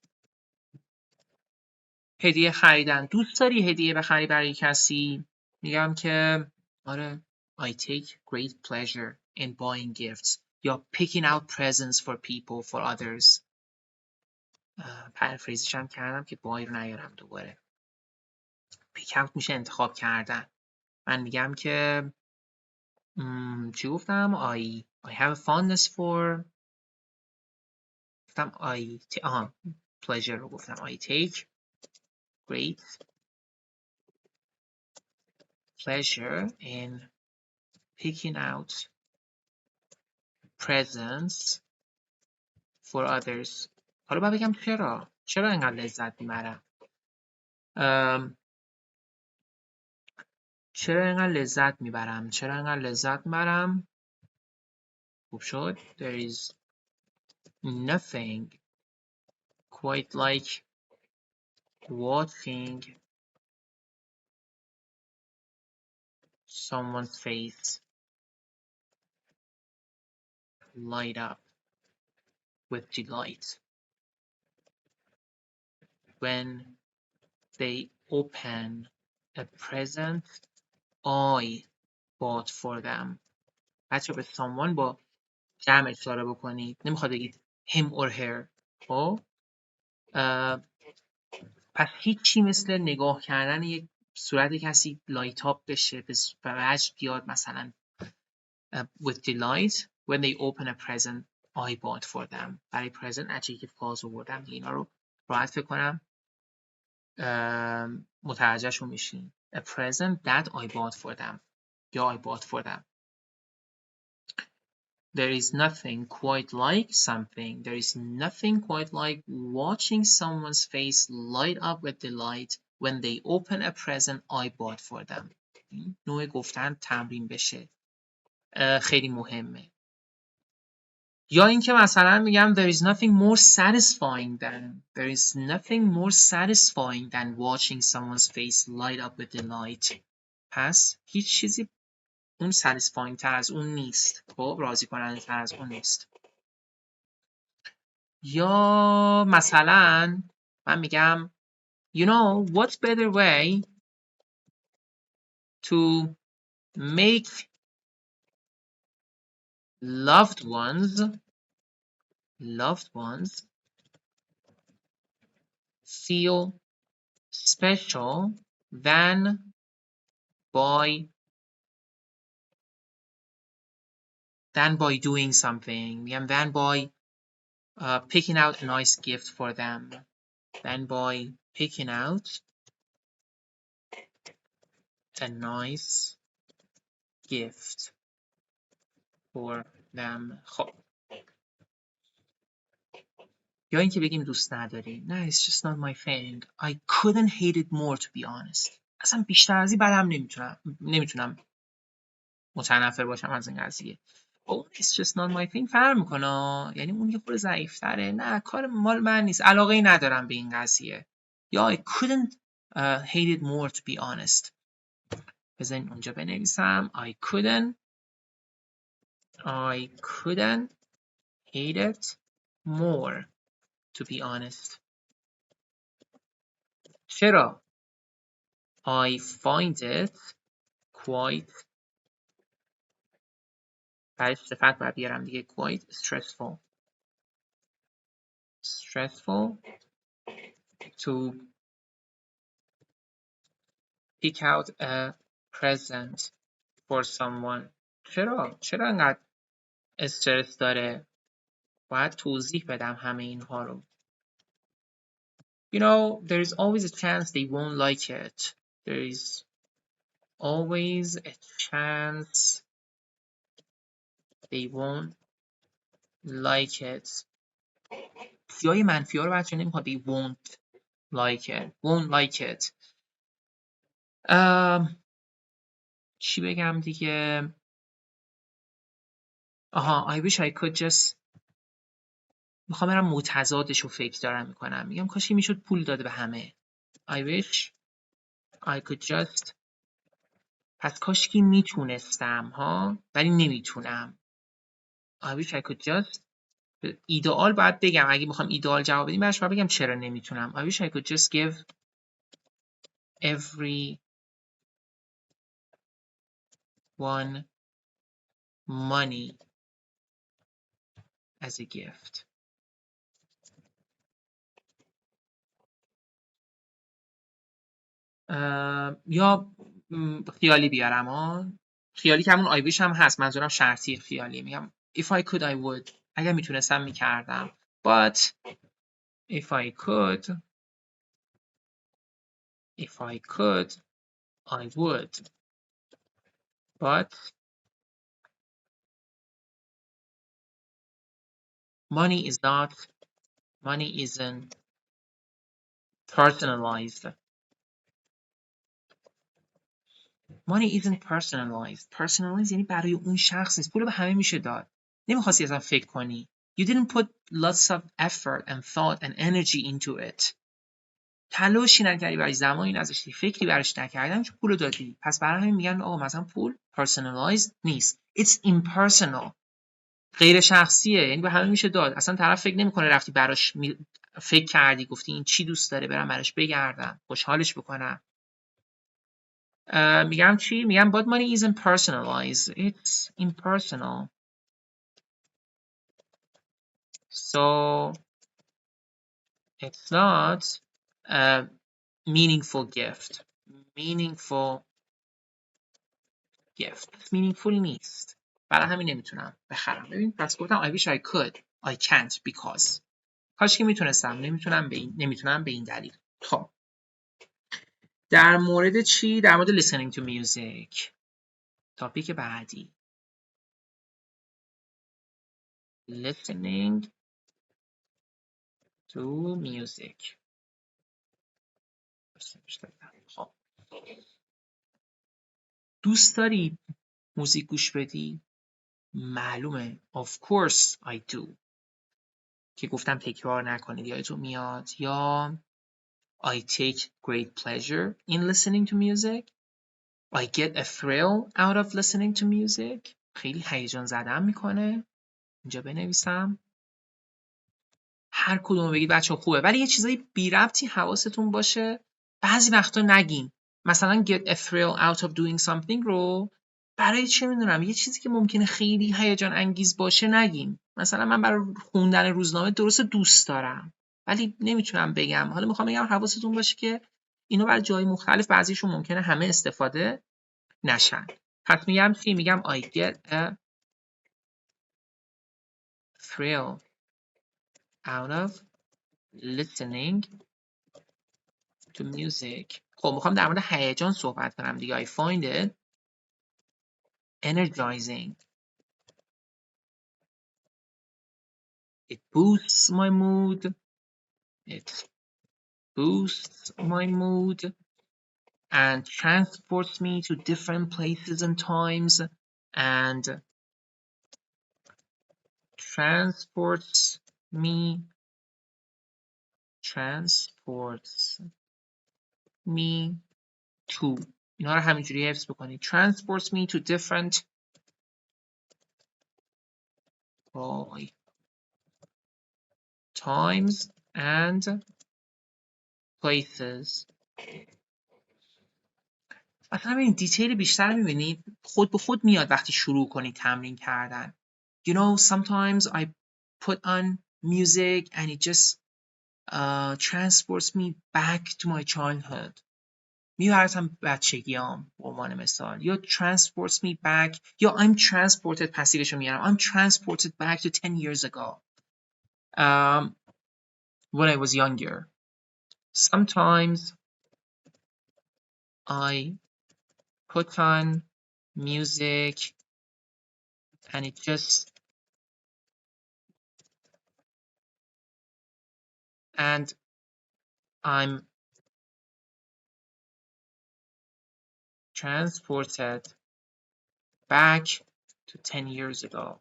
هدیه خریدن. دوست داری هدیه بخری برای کسی؟ میگم که آره. I take great pleasure in buying gifts. یا picking out presents for people, for others. پرفریزش هم کردم که buy رو نیارم دوباره. pick out میشه انتخاب کردن. من میگم که چی گفتم؟ I have a fondness for گفتم pleasure رو گفتم. I take great pleasure in picking out presents for others. حالا باید بگم چرا اینقدر لذت میبرم؟ چرا اینقدر لذت میبرم؟ خوب شد. There is nothing quite like watching someone's face light up with delight when they open a present I bought for them. بچه به someone با جمع اشاره بکنید. نمیخواد بگید him or her. خب پس هیچی مثل نگاه کردن یک صورت کسی لایت آپ بشه به وجه بیاد مثلا with delight when they open a present I bought for them. برای present adjective clause آوردم. اینا رو راحت فکر کنم متوجهشون میشین. A present that I bought for them. یا I bought for them. There is nothing quite like something. There is nothing quite like watching someone's face light up with delight when they open a present I bought for them. نوع گفتن تمرین بشه. خیلی مهمه. یا اینکه مثلا میگم there is nothing more satisfying than watching someone's face light up with delight. پس هیچ چیزی اون satisfying تر از اون نیست. خب راضی کننده تر از اون نیست. یا مثلا من میگم you know what's better way to make loved ones feel special than by doing something. میگم than by picking out a nice gift for them. Than by picking out a nice gift for them. خب یا اینکه بگیم دوست نداری. نه it's just not my thing. I couldn't hate it more to be honest. اصلا بیشتر از این بعدم نمیتونم متنفر باشم از این قضیه. Oh it's just not my thing فرق میکنه. یعنی اون یه خورده ضعیف‌تره. نه کار مال من نیست. علاقه‌ای ندارم به این قضیه. یا I couldn't hate it more to be honest. بذارین اونجا بنویسم I couldn't hate it more to be honest. چرا؟ I find it quite برای صفت باید بیارم دیگه quite stressful to pick out a present for someone. چرا انقدر استرس داره؟ باید توضیح بدم همه اینها رو. You know, there is always a chance they won't like it. There is always a chance they won't like it. سیای منفی ها رو بچه نمیخواد they won't like it. چی بگم دیگه؟ I wish I could just میخوام برم متضادش رو فکر دارم میکنم. میگم کاش میشد پول داده به همه. I wish I could just پس کاش که میتونستم ولی نمیتونم. I wish I could just ایدئال باید بگم اگه میخوام ایدئال جواب بدیم باید بگم چرا نمیتونم. I wish I could just give everyone money as a gift. یا خیالی بیارم خیالی که همون I wish هم هست، منظورم شرطی خیالی. میگم if I could I would. اگر میتونستم میکردم. But if I could I would. But money isn't personalized. Money isn't personalized یعنی برای اون شخص نیست. پول به همه میشه داد. نمیخواستی اصلا فکر کنی. You didn't put lots of effort and thought and energy into it. تلاشی نکردی برای زمانی نذاشتی، فکری براش نکردی، چون پولو دادی. پس برای همین میگن مثلا پول personalized نیست. It's impersonal. غیر شخصیه، یعنی به همه میشه داد. اصلا طرف فکر نمیکنه رفتی براش فکر کردی گفتی این چی دوست داره برام براش بگردم خوشحالش بکنم. میگم چی؟ میگم but money isn't personalized. It's impersonal. So it's not a meaningful gift. meaningful نیست. برای همین نمیتونم بخرم. ببین پس گفتم I wish I could. I can't because. کاش که میتونستم، نمیتونم به این دلیل. خب در مورد چی؟ در مورد listening to music. تاپیک بعدی. listening to music. خب دوست داری موزیک گوش بدی؟ معلومه of course I do که گفتم تکرار نکنید یادتون میاد. یا I take great pleasure in listening to music. I get a thrill out of listening to music. خیلی هیجان زدم میکنه. اینجا بنویسم. هر کدوم بگید بچه خوبه، ولی یه چیزایی بی ربطی حواستون باشه. بعضی وقتا نگین. مثلا get a thrill out of doing something رو برای چه میدونم یه چیزی که ممکنه خیلی هیجان انگیز باشه نگین. مثلا من برای خوندن روزنامه درست دوست دارم ولی نمیتونم بگم. حالا میخوام بگم حواستون باشه که اینو برای جای مختلف بعضیشون ممکنه همه استفاده نشن. پس میگم چی؟ میگم I get a thrill out of listening to music. خب میخوام در مورد هیجان صحبت کنم دیگه. I find it energizing. It boosts my mood and transports me to different places and times and transports me to اینا رو همینجوری حفظ بکنید. Transports me to different times and places. مثلا این دیتیل بیشتر میبینید خود به خود میاد وقتی شروع کنید تمرین کردن. You know, sometimes I put on music and it just transports me back to my childhood. میبرتم بچگیام به عنوان مثال. یا transports me back. یا I'm transported پسیوشو میارم. I'm transported back to 10 years ago. When I was younger. Sometimes I put on music and it just and I'm transported back to 10 years ago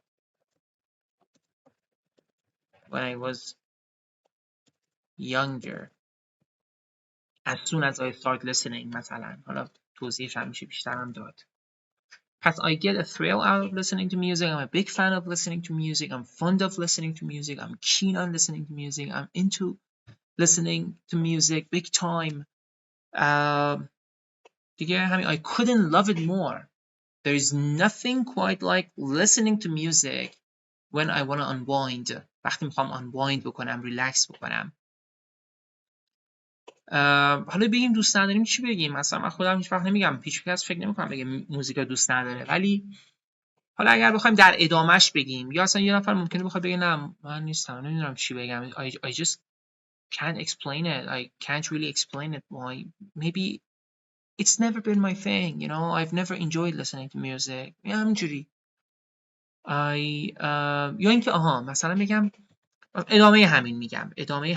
when I was younger. As soon as I start listening مثلا حالا توضیحش هم میشه بیشتر هم داد. پس I get a thrill out of listening to music. I'm a big fan of listening to music. I'm fond of listening to music. I'm keen on listening to music. I'm into listening to music big time. دیگه همین I couldn't love it more. There is nothing quite like listening to music when I want to unwind. وقتی میخوام unwind بکنم ریلکس بکنم. حالا بگیم دوست نداریم چی بگیم؟ مثلا من خودم هیچ وقت نمیگم، هیچ کس فکر نمیکنم بگه موزیک دوست نداره، ولی حالا اگر بخوایم در ادامهش بگیم یا اصلا یه نفر ممکنه بخواد بگه نه من نیستم نمیدونم چی بگم I just can't explain it. I can't really explain it. Why? Maybe it's never been my thing, you know. I've never enjoyed listening to music. یا همینجوری یا اینکه مثلا بگم ادامه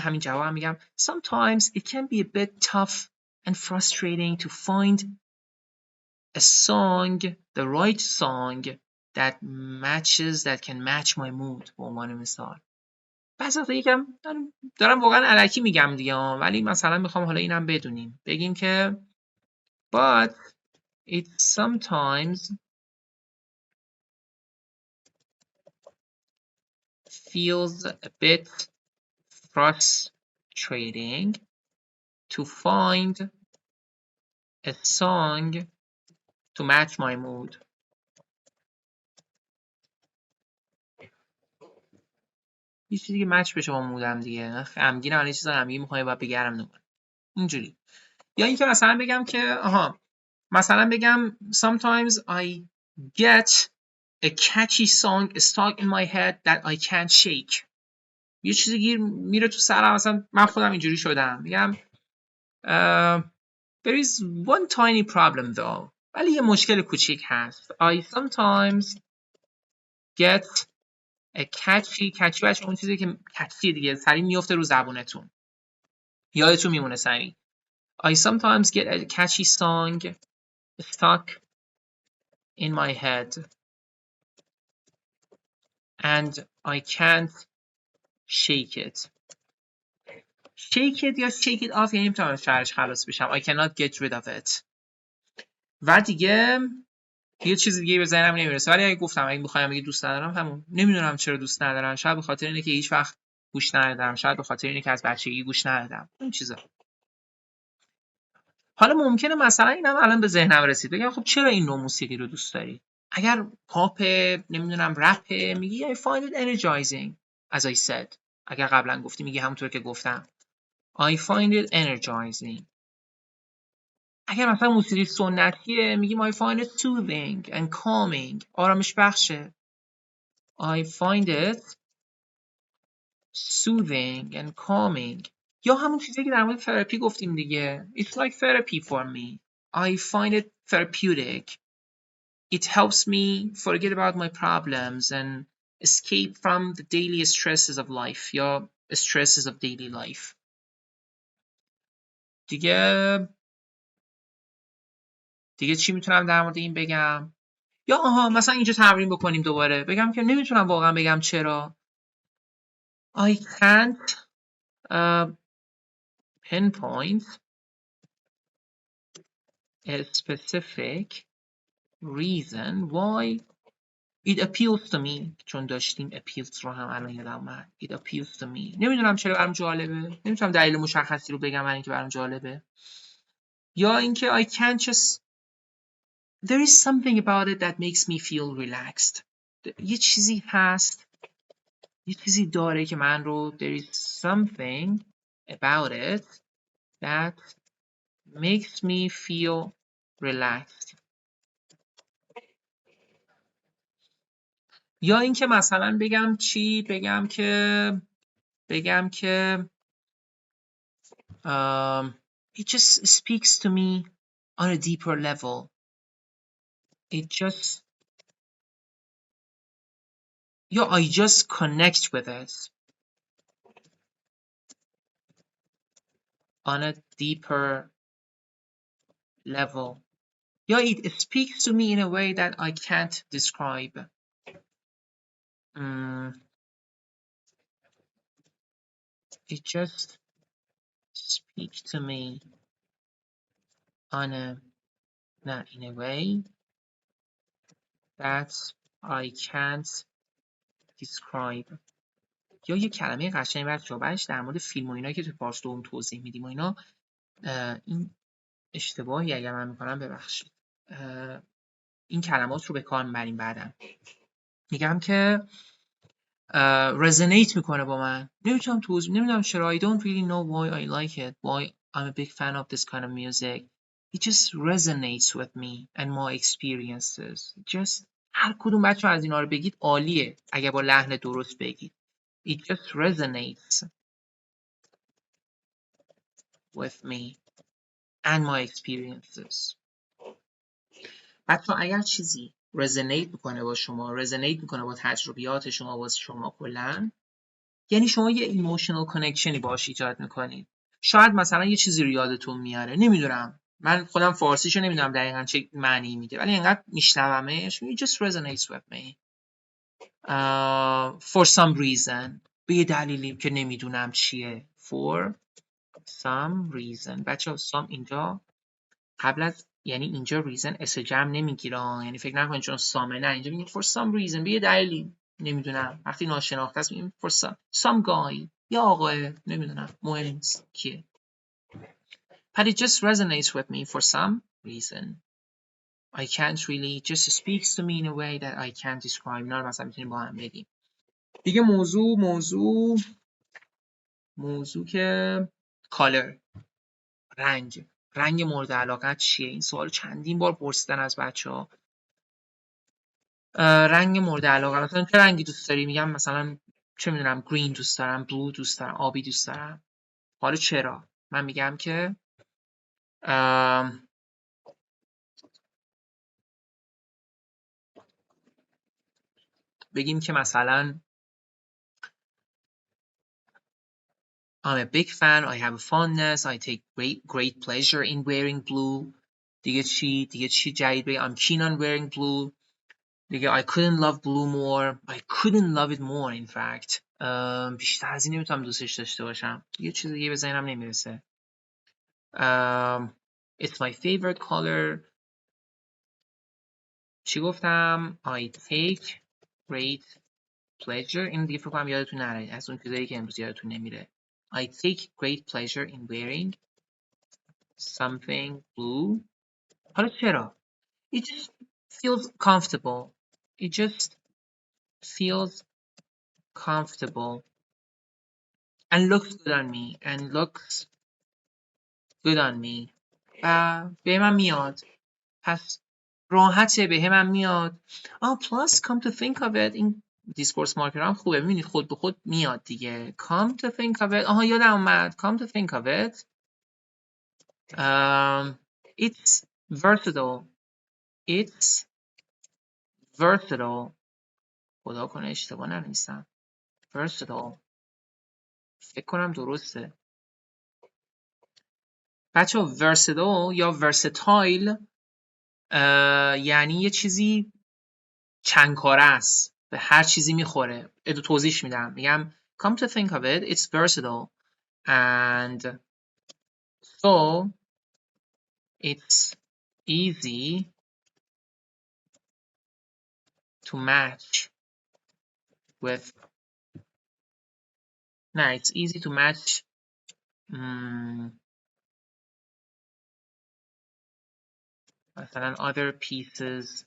همین جواب میگم sometimes it can be a bit tough and frustrating to find a song, the right song that can match my mood. به عنوان مثال بعضی وقتا یکم دارم واقعا الکی میگم دیگه، ولی مثلا میخوام حالا اینم بدونیم بگیم که but it sometimes feels a bit frustrating to find a song to match my mood. یه چیزی که مچ بشه با مودم دیگه، غمگینم یه چیز غمگین میخوام بعد بگرم دوباره اینجوری. یا اینکه مثلا بگم که مثلا بگم sometimes I get a catchy song stuck in my head that I can't shake. یه چیزی گیر میره تو سرم، مثلا من خودم اینجوری شدم، میگم there is one tiny problem though. ولی یه مشکل کوچیک هست. I sometimes get a catchy بچه اون چیزی که catchy دیگه سریع میفته رو زبونتون، یادتون میمونه سریع. I sometimes get a catchy song stuck in my head and I can't shake it. Shake it یا shake it off یعنی نمیتونم شرش خلاص بشم. I cannot get rid of it. و دیگه یه چیز دیگه به ذهنم نمیرسه، ولی اگه گفتم اگه بخوام بگم دوست ندارم همون، نمیدونم چرا دوست ندارم، شاید به خاطر اینه که هیچ وقت گوش ندادم، شاید به خاطر اینه که از بچگی گوش ندادم، اون چیزا. حالا ممکنه مثلا اینم الان به ذهنم رسید بگم خب چرا این نوع موسیقی رو دوست داری؟ اگر پاپ، نمیدونم رپ، میگی I find it energizing as I said. اگر قبلا گفتی میگی همونطور که گفتم I find it energizing. اگر مثلا موسیقی سنتیه میگیم I find it soothing and calming. آرامش بخشه. I find it soothing and calming. یا همون چیزی که در مورد تراپی گفتیم دیگه. It's like therapy for me. I find it therapeutic. It helps me forget about my problems and escape from the daily stresses of life یا stresses of daily life. دیگه چی میتونم در مورد این بگم؟ یا مثلا اینجا تمرین بکنیم دوباره، بگم که نمیتونم واقعا بگم چرا. I can't pinpoint a specific reason why It appeals to me چون داشتیم appeals رو هم الان یادم اومد. It appeals to me. نمیدونم چرا برام جالبه. نمیتونم دلیل مشخصی رو بگم برای اینکه برام جالبه. یا اینکه I can't just there is something about it that makes me feel relaxed. یه چیزی هست، یه چیزی داره که من رو there is something about it that makes me feel relaxed. یا اینکه مثلا بگم چی؟ بگم که it just speaks to me on a deeper level. It just یا I just connect with it on a deeper level. یا it speaks to me in a way that I can't describe. It just speaks to me on a not in a way that I can't describe. یا یه کلمه قشنگ بعدش در مورد فیلم و اینا که تو پارت دوم توضیح میدیم و اینا، این اشتباهی اگر من میکنم ببخشید، این کلمات رو به کار میبریم بعدم. میگم که resonate میکنه با من. نمیتونم توضیح، نمیدونم چرا. I don't really know why I like it, why I'm a big fan of this kind of music. It just resonates with me and my experiences. Just هر کدوم بچه از اینا رو بگید عالیه اگه با لحن درست بگید. It just resonates with me and my experiences. بچه اگر چیزی resonate میکنه با شما، resonate میکنه با تجربیات شما، با شما کلن، یعنی شما یه emotional connectionی باهاش ایجاد میکنید. شاید مثلا یه چیزی رو یادتون میاره، نمیدونم، من خودم فارسیشو نمیدونم دقیقاً چه معنی میده، ولی انقدر میشنومش it just resonates with me for some reason. به یه دلیلی که نمیدونم چیه. for some reason. بچه some اینجا قبل از یعنی اینجا reason اس جمع نمیگیره، یعنی فکر نکنید چون سامه، نه اینجا میگیم for some reason، به یه دلیلی، نمیدونم، وقتی ناشناخته است میگیم for some guy، یا آقاه، نمیدونم، مهم نیست کیه. But it just resonates with me for some reason. I can't really, just speaks to me in a way that I can't describe. اینا رو مثلا میتونیم با هم بگیم. دیگه موضوع که color، رنگ مورد علاقت چیه؟ این سوال چندین بار پرسیدن از بچه‌ها. رنگ مورد علاقه، مثلا چه رنگی دوست داری؟ میگم مثلا چه میدونم گرین دوست دارم، بلو دوست دارم، آبی دوست دارم. حالا چرا؟ من میگم که بگیم که مثلا I'm a big fan, I have a fondness, I take great pleasure in wearing blue. دیگه چی جدید بگم؟ I'm keen on wearing blue. دیگه I couldn't love blue more. I couldn't love it more in fact. بیشتر از این نمیتونم دوستش داشته باشم. یه چیز دیگه به ذهنم نمیرسه. It's my favorite color. چی گفتم؟ I take great pleasure. این دیگه فکر کنم یادتون نره، از اون چیزایی که امروز یادتون نمیره. I take great pleasure in wearing something blue. حالا چرا؟ It just feels comfortable. It just feels comfortable and looks good on me. And looks good on me. و به من میاد. پس راحته، به من میاد. plus come to think of it، این دیسکورس مارکر هم خوبه، ببینید خود به خود میاد دیگه. come to think of it، یادم اومد. come to think of it it's versatile. It's versatile. خدا کنه اشتباه ننویسم. versatile فکر کنم درسته. بچه versatile یا versatile یعنی یه چیزی چند کاره است، به هر چیزی میخوره. توضیح میدم. میگم come to think of it it's versatile and so it's easy to match with نه it's easy to match مثلا other pieces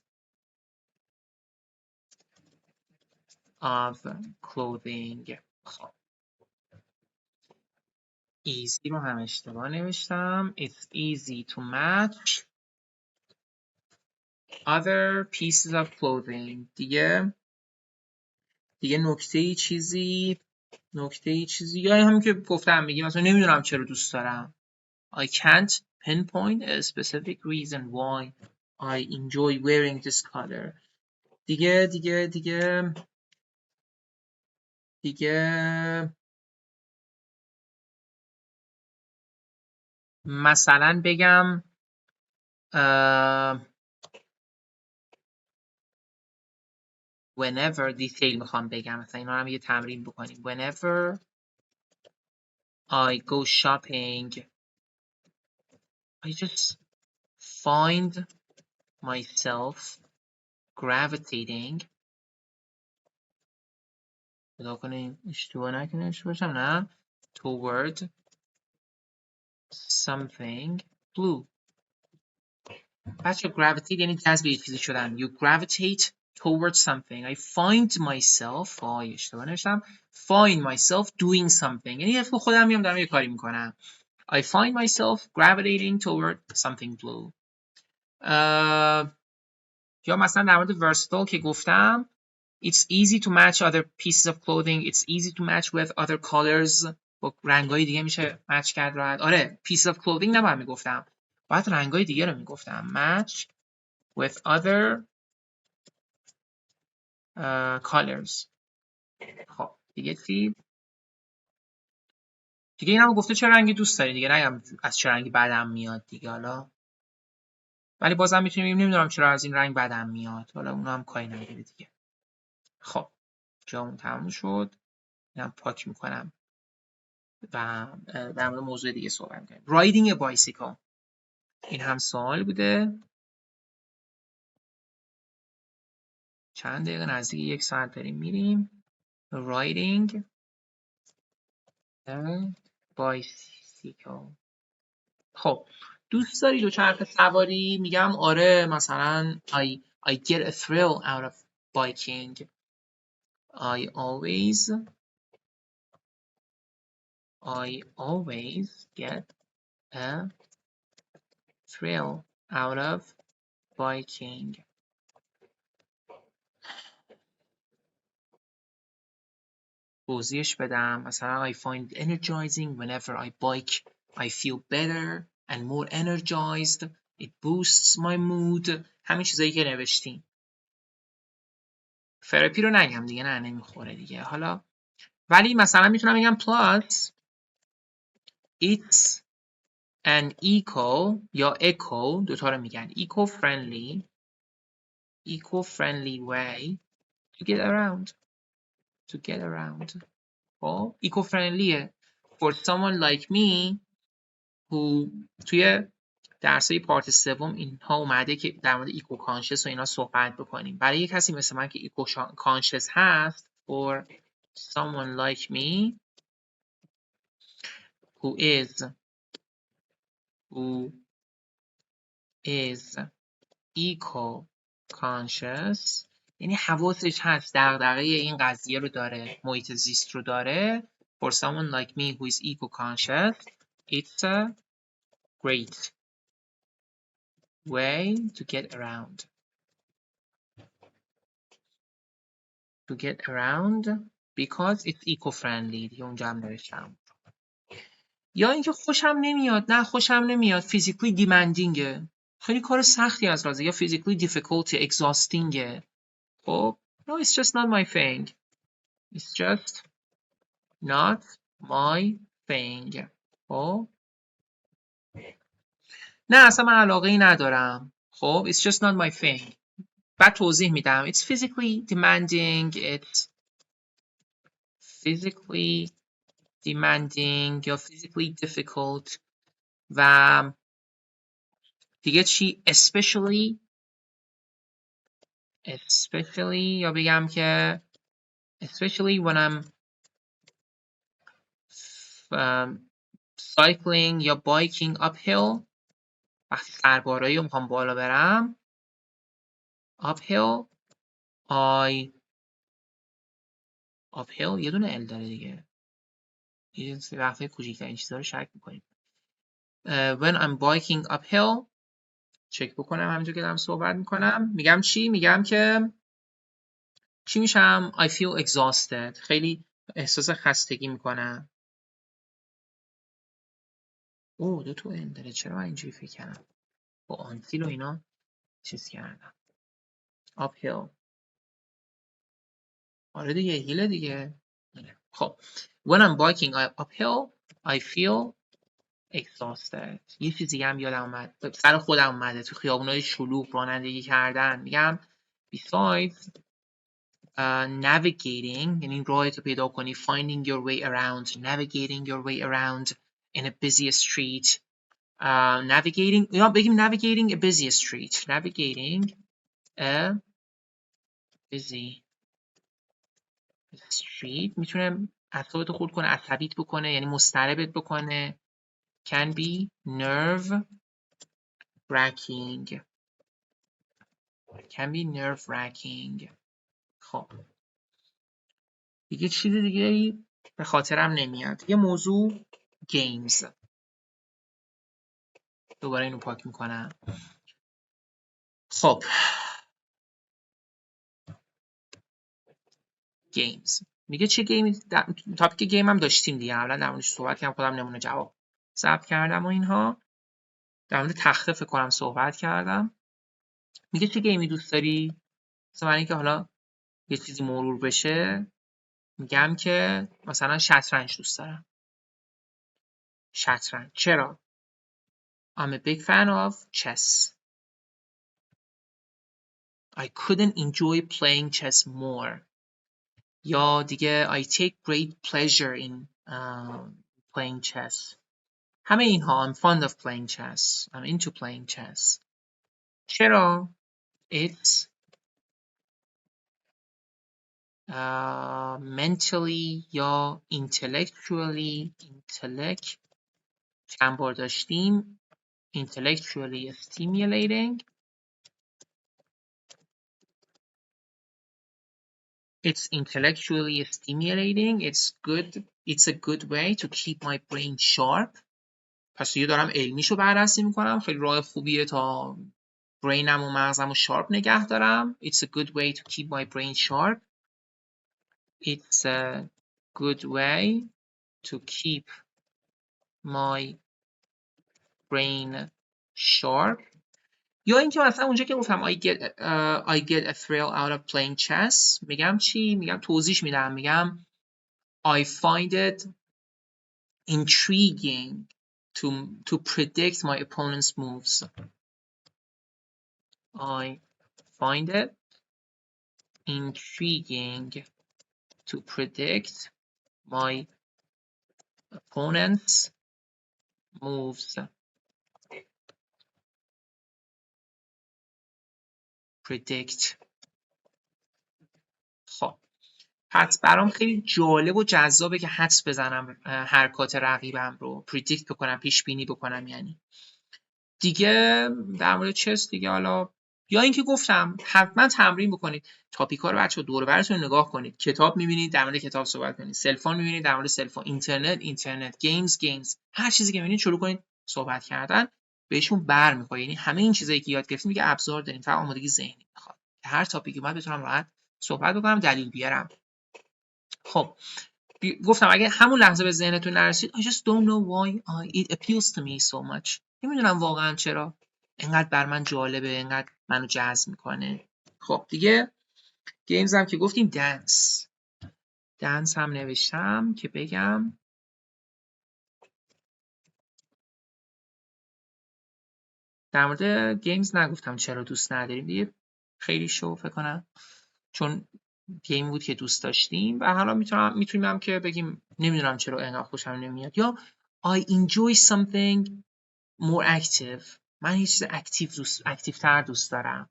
of clothing. خب easy رو هم اشتباه نوشتم. It's easy to match other pieces of clothing. دیگه نکته چیزی یا همین که گفتم میگیم مثلا نمیدونم چرا دوست دارم. I can't pinpoint a specific reason why I enjoy wearing this color. دیگه مثلا بگم whenever دیتیل میخوام بگم مثلا اینا هم یه تمرین بکنیم. Whenever I go shopping I just find myself gravitating پیدا کنیم اشتباه نکنش باشم نه toward something blue. بچه gravitate یعنی جذب یه چیزی شدن. You gravitate towards something. I find myself اشتباه نوشتم find myself doing something یعنی خودم میام دارم یه کاری میکنم. I find myself gravitating toward something blue. یا مثلا در مورد versatile که گفتم It's easy to match other pieces of clothing. It's easy to match with other colors. با رنگای دیگه میشه match کرد راحت. آره pieces of clothing نباید میگفتم. باید رنگای دیگه رو میگفتم. Match with other colors. خب دیگه چی؟ دیگه اینم گفته چه رنگی دوست داری دیگه نگم از چه رنگی بدم میاد دیگه حالا. ولی بازم میتونیم بگیم نمیدونم چرا از این رنگ بدم میاد. حالا اونم هم کاری نداره دیگه. خب جامون تموم شد. اینم پاک میکنم. و در مورد موضوع دیگه صحبت کنیم. Riding a bicycle. این هم سوال بوده. چند دقیقه نزدیک 1 ساعت داریم میریم. Riding a bicycle. خب دوست داری دوچرخه سواری؟ میگم آره مثلا I get a thrill out of biking. I always get a thrill out of biking. توضیحش بدم مثلا I find energizing whenever I bike. I feel better and more energized. It boosts my mood. همین چیزایی که نوشتیم. فرپی رو نگم دیگه نه نمیخوره دیگه. حالا ولی مثلا میتونم بگم plus it's an eco یا eco دوتا رو میگن eco-friendly way to get around. خب eco-friendlyه for someone like me who توی درسای پارت سوم اینها اومده که در مورد ایکو کانشس و اینا صحبت بکنیم. برای یک کسی مثل من که ایکو کانشس هست for someone like me who is eco conscious یعنی حواسش هست دغدغه این قضیه رو داره محیط زیست رو داره for someone like me who is eco conscious it's a great way to get around because it's eco-friendly دیگه اونجا هم نوشتم. یا اینکه خوشم نمیاد physically demandingه خیلی کار سختی از رازه یا physically difficult exhaustingه. خب no it's just not my thing. خب نه اصلا من علاقه ای ندارم. خب it's just not my thing. بعد توضیح میدم it's physically demanding یا physically difficult و دیگه چی especially especially یا بگم که especially when I'm cycling یا biking uphill. وقتی سربارایی رو میخوام بالا برم uphill uphill یه دونه ال داره دیگه. یه وقتی کوچیک‌ترین چیزا رو شک می‌کنیم. when I'm biking uphill چک بکنم همینجور که دارم صحبت میکنم. میگم چی؟ میگم که چی میشم؟ I feel exhausted. خیلی احساس خستگی میکنم. اوه 2 تا ال داره. چرا من اینجوری فکر کردم؟ با آنتیل و اینا چیز کردم. uphill. آره دیگه هیل دیگه. خب when I'm biking uphill I feel exhausted. یه چیزی هم یادم اومد. سر خودم اومده تو خیابونای شلوغ رانندگی کردن. میگم besides navigating یعنی راهت رو پیدا کنی finding your way around navigating your way around in a busy street navigating یا بگیم navigating a busy street navigating a busy street میتونه اعصابت رو خورد کنه عصبیت بکنه یعنی مضطربت بکنه can be nerve wracking can be nerve wracking خب دیگه چیز دیگه ای به خاطرم نمیاد یه موضوع games دوباره اینو پاک میکنم خب games میگه چه گیمی تاپیک گیم هم داشتیم دیگه قبلا در موردش صحبت کردم خودم نمونه جواب ثبت کردم و اینها در مورد تخته فکر کنم صحبت کردم میگه چه گیمی دوست داری مثلا من اینکه حالا یه چیزی مرور بشه میگم که مثلا شطرنج دوست دارم شطرنج چرا I'm a big fan of chess I couldn't enjoy playing chess more یا دیگه I take great pleasure in playing chess همه اینها I'm fond of playing chess I'm into playing chess چرا it's mentally یا intellectually چند بار داشتیم intellectually stimulating it's intellectually stimulating it's a good way to keep my brain sharp پس دیگه دارم علمیشو بررسی میکنم خیلی راه خوبیه تا برینم و مغزم رو شارپ نگه دارم it's a good way to keep my brain sharp it's a good way to keep my brain sharp یا اینکه مثلا اونجا که گفتم I get a thrill out of playing chess میگم چی؟ میگم توضیح میدم میگم I find it intriguing to predict my opponent's moves I find it intriguing to predict my opponent's moves predict خب پس برام خیلی جالب و جذابه که حدس بزنم حرکات رقیبم رو پردیکت بکنم پیش بینی بکنم یعنی دیگه در مورد چس دیگه حالا یا اینکه گفتم حتما تمرین بکنید تاپیکا رو بچه‌ها دور و برتون نگاه کنید کتاب می‌بینید در مورد کتاب صحبت کنید سلفون می‌بینید در مورد سلفون اینترنت گیمز هر چیزی که می‌بینید شروع کنید صحبت کردن بهشون برمی‌خوره یعنی همه این چیزایی که یاد گرفتیم دیگه ابزار داریم فقط آمادگی ذهنی می‌خواد هر تاپیکی من بتونم راحت صحبت بکنم دلیل بیارم خب گفتم اگه همون لحظه به ذهنتون نرسید I just don't know why it appeals to me so much نمیدونم واقعا چرا انقدر بر من جالبه انقدر منو جذب میکنه خب دیگه گیمز هم که گفتیم دنس هم نوشتم که بگم در مورد گیمز نگفتم چرا دوست نداریم دیگه خیلی شو فکر کنم چون گیم بود که دوست داشتیم و حالا میتونیم هم که بگیم نمیدونم چرا انقدر خوشم نمیاد یا I enjoy something more active من هیچ چیز اکتیو تر دوست دارم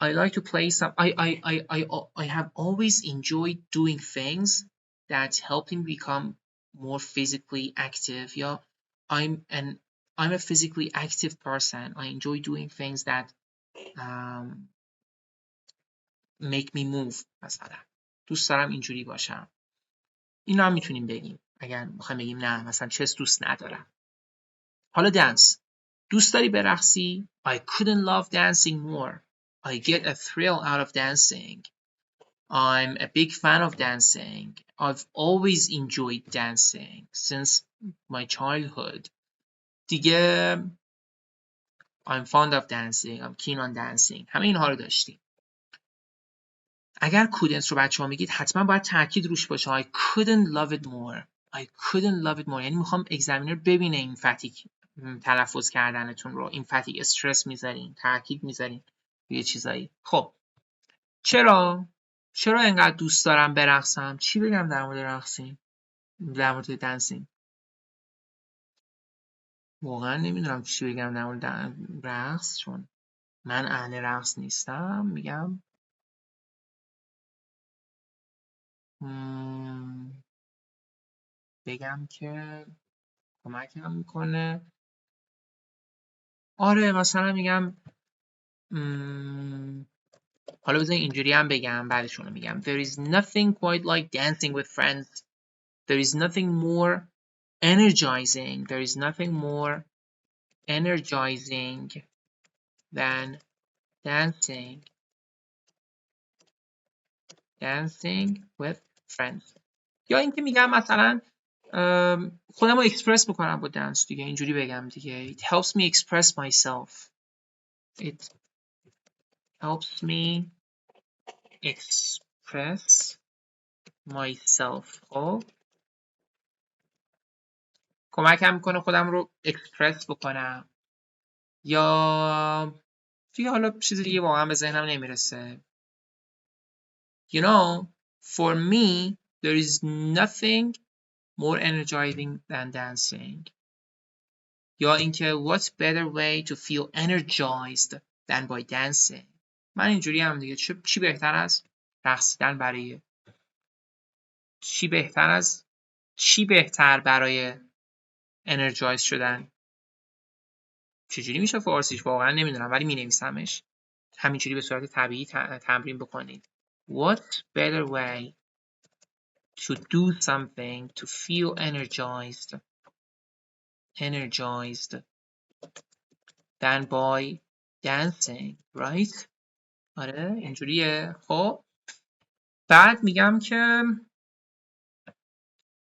I like to play some. I have always enjoyed doing things that help me become more physically active. Yeah, I'm a physically active person. I enjoy doing things that make me move. مثلا دوست دارم اینجوری باشم. اینا هم میتونیم بگیم. اگر میخوایم بگیم نه مثلا چس دوست ندارم. حالا دنس. دوست داری برقصی؟ I couldn't love dancing more. I get a thrill out of dancing. I'm a big fan of dancing. I've always enjoyed dancing since my childhood. دیگه I'm fond of dancing. I'm keen on dancing. همه اینها رو داشتیم. اگر couldn't رو بچه‌ها میگید حتما باید تاکید روش باشه. I couldn't love it more. I couldn't love it more. یعنی میخوام اگزامینر ببینه این فتیگ تلفظ کردنتون رو. این فتیگ استرس میذارین، تاکید میذارین روی چیزایی. خب چرا انقدر دوست دارم برقصم؟ چی بگم در مورد رقصیم؟ در مورد دنسینگ؟ واقعا نمیدونم چی بگم در مورد رقص، چون من اهل رقص نیستم. میگم بگم که کمکم میکنه. آره مثلا میگم حالا بذارین اینجوری هم بگم، بعدشون رو میگم. There is nothing quite like dancing with friends. There is nothing more energizing. There is nothing more energizing than dancing with friends. یا اینکه میگم مثلا خودم رو اکسپرس بکنم با دنس دیگه. اینجوری بگم دیگه. It helps me express myself. It helps me express myself. خب کمکم میکنه خودم رو اکسپرس بکنم. یا دیگه حالا چیز دیگه واقعا به ذهنم نمیرسه. You know, for me, there is nothing more energizing than dancing. یا اینکه what better way to feel energized than by dancing. من اینجوری هم دیگه. چی بهتر از رقصیدن برای چی بهتر برای energized شدن؟ چجوری میشه فارسیش واقعا نمیدونم، ولی مینویسمش همینجوری به صورت طبیعی تمرین بکنید. What better way to do something to feel energized than by dancing, right? آره اینجوریه. خب بعد میگم که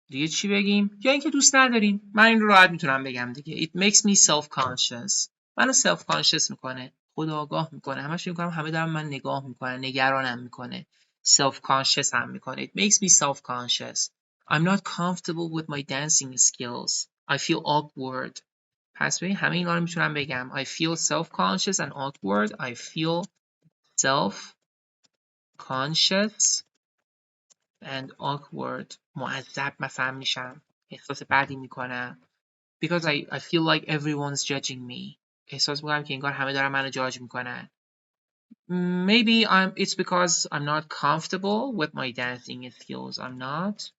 دیگه چی بگیم؟ یا اینکه دوست ندارین. من این رو راحت میتونم بگم دیگه. It makes me self-conscious. منو self-conscious میکنه، خودآگاه میکنه. همش فکر میکنم همه دارن من نگاه میکنن، نگرانم میکنه. self-conscious هم میکنه. It makes me self-conscious. I'm not comfortable with my dancing skills. I feel awkward. پس ببین همه اینا رو میتونم بگم. I feel self-conscious and awkward. I feel self-conscious and awkward. معذب مثلا میشم، احساس بدی میکنم. Because I feel like everyone's judging me. احساس میکنم که انگار همه دارن منو جاج میکنن. Maybe it's because I'm not comfortable with my dancing skills. I'm not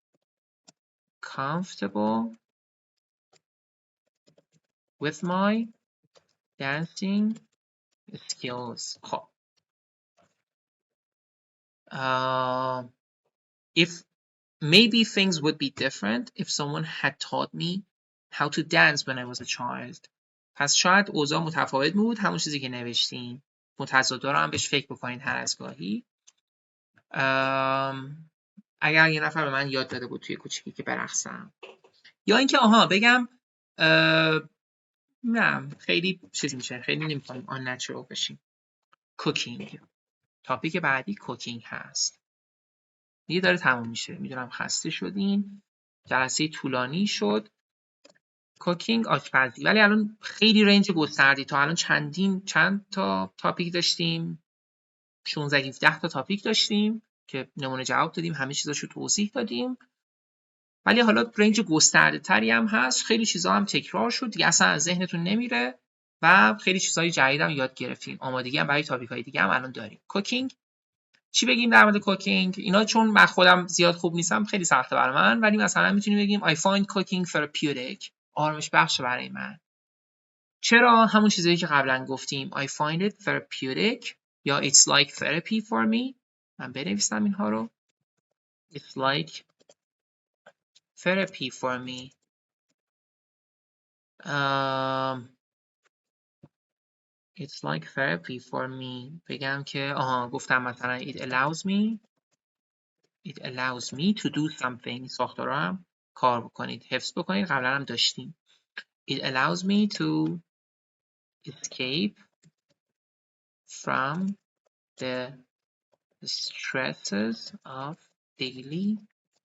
comfortable with my dancing skills. خب if maybe things would be different if someone had taught me how to dance when I was a child. پس شاید اوضاع متفاوت بود. همون چیزی که نوشتین متضادها رو هم بهش فکر بکنید هر از گاهی. اگر یه نفر به من یاد داده بود توی کوچیکی که برقصم. یا اینکه بگم نه خیلی چیزی میشه، خیلی نمی‌خوایم unnatural بشیم. کوکینگ. تاپیک بعدی کوکینگ هست. دیگه داره تموم میشه. میدونم خسته شدین. جلسه طولانی شد. کوکینگ آشپزی. ولی الان خیلی رنج گستردی. تا الان چند تا تاپیک داشتیم؟ 16 17 تا تاپیک داشتیم که نمونه جواب دادیم، همه چیزاشو توضیح دادیم. ولی حالا رنج گسترده تری هم هست. خیلی چیزا هم تکرار شد دیگه، اصلا از ذهنتون نمیره. و خیلی چیزای جدید هم یاد گرفتیم. آمادگی هم برای تاپیک‌های دیگه هم الان داریم. کوکینگ، چی بگیم در مورد کوکینگ؟ اینا چون من خودم زیاد خوب نیستم خیلی سخته برای من، ولی مثلا میتونیم بگیم I find cooking therapeutic. آرامش بخش برای من. چرا؟ همون چیزایی که قبلا گفتیم. I find it therapeutic یا it's like therapy for me. من بنویسم اینها رو. It's like therapy for me. It's like therapy for me. بگم که گفتم مثلا it allows me to do something. ساختارو هم کار بکنید، حفظ بکنید، قبلا هم داشتیم. It allows me to escape from the stresses of daily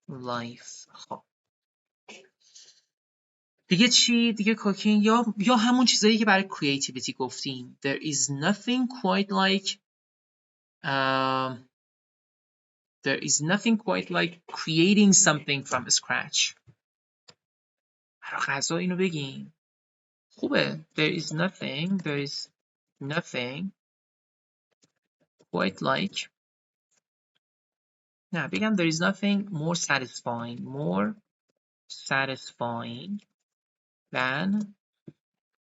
life. خب دیگه چی؟ دیگه کوکینگ یا همون چیزایی که برای creativity گفتیم. There is nothing quite like creating something from scratch. برای غذا اینو بگیم. خوبه. There is nothing quite like. نه بگم there is nothing more satisfying than.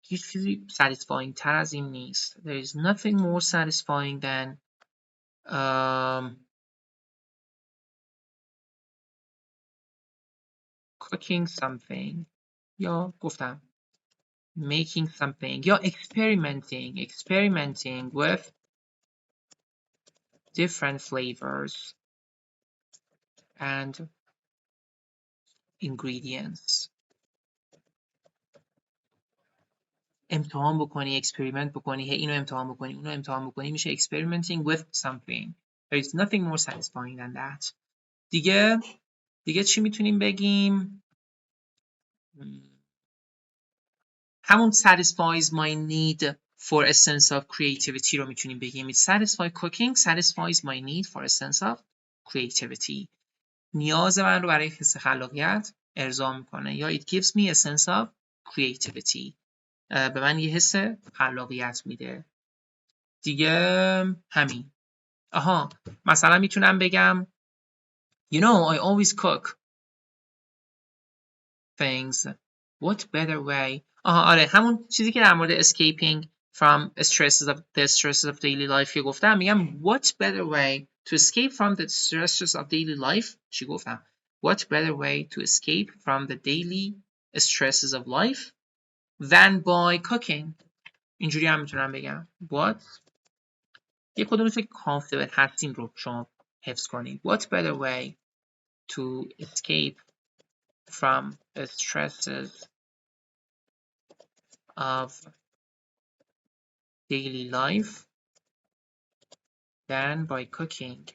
هیچ چیزی satisfying تر از این نیست. There is nothing more satisfying than cooking something. یا گفتم making something یا experimenting with different flavors and ingredients. امتحان بکنی، اکسپریمنت بکنی، اینو امتحان بکنی، اونو امتحان بکنی، میشه experimenting with something. There is nothing more satisfying than that. دیگه چی میتونیم بگیم؟ همون satisfies my need for a sense of creativity رو میتونیم بگیم. It satisfies my need for a sense of creativity. نیاز من رو برای حس خلاقیت ارضا میکنه. یا it gives me a sense of creativity. به من یه حس خلاقیت میده. دیگه همین. مثلا میتونم بگم You know, I always cook things. What better way? آره همون چیزی که در مورد escaping from the stresses of daily life که گفتم. میگم what better way to escape from the stresses of daily life. چی گفتم؟ What better way to escape from the daily stresses of life than by cooking. اینجوری هم میتونم بگم. What یه کدومش که comfortable هستیم رو شما حفظ کنید. What better way to escape from the stresses of daily life than by cooking.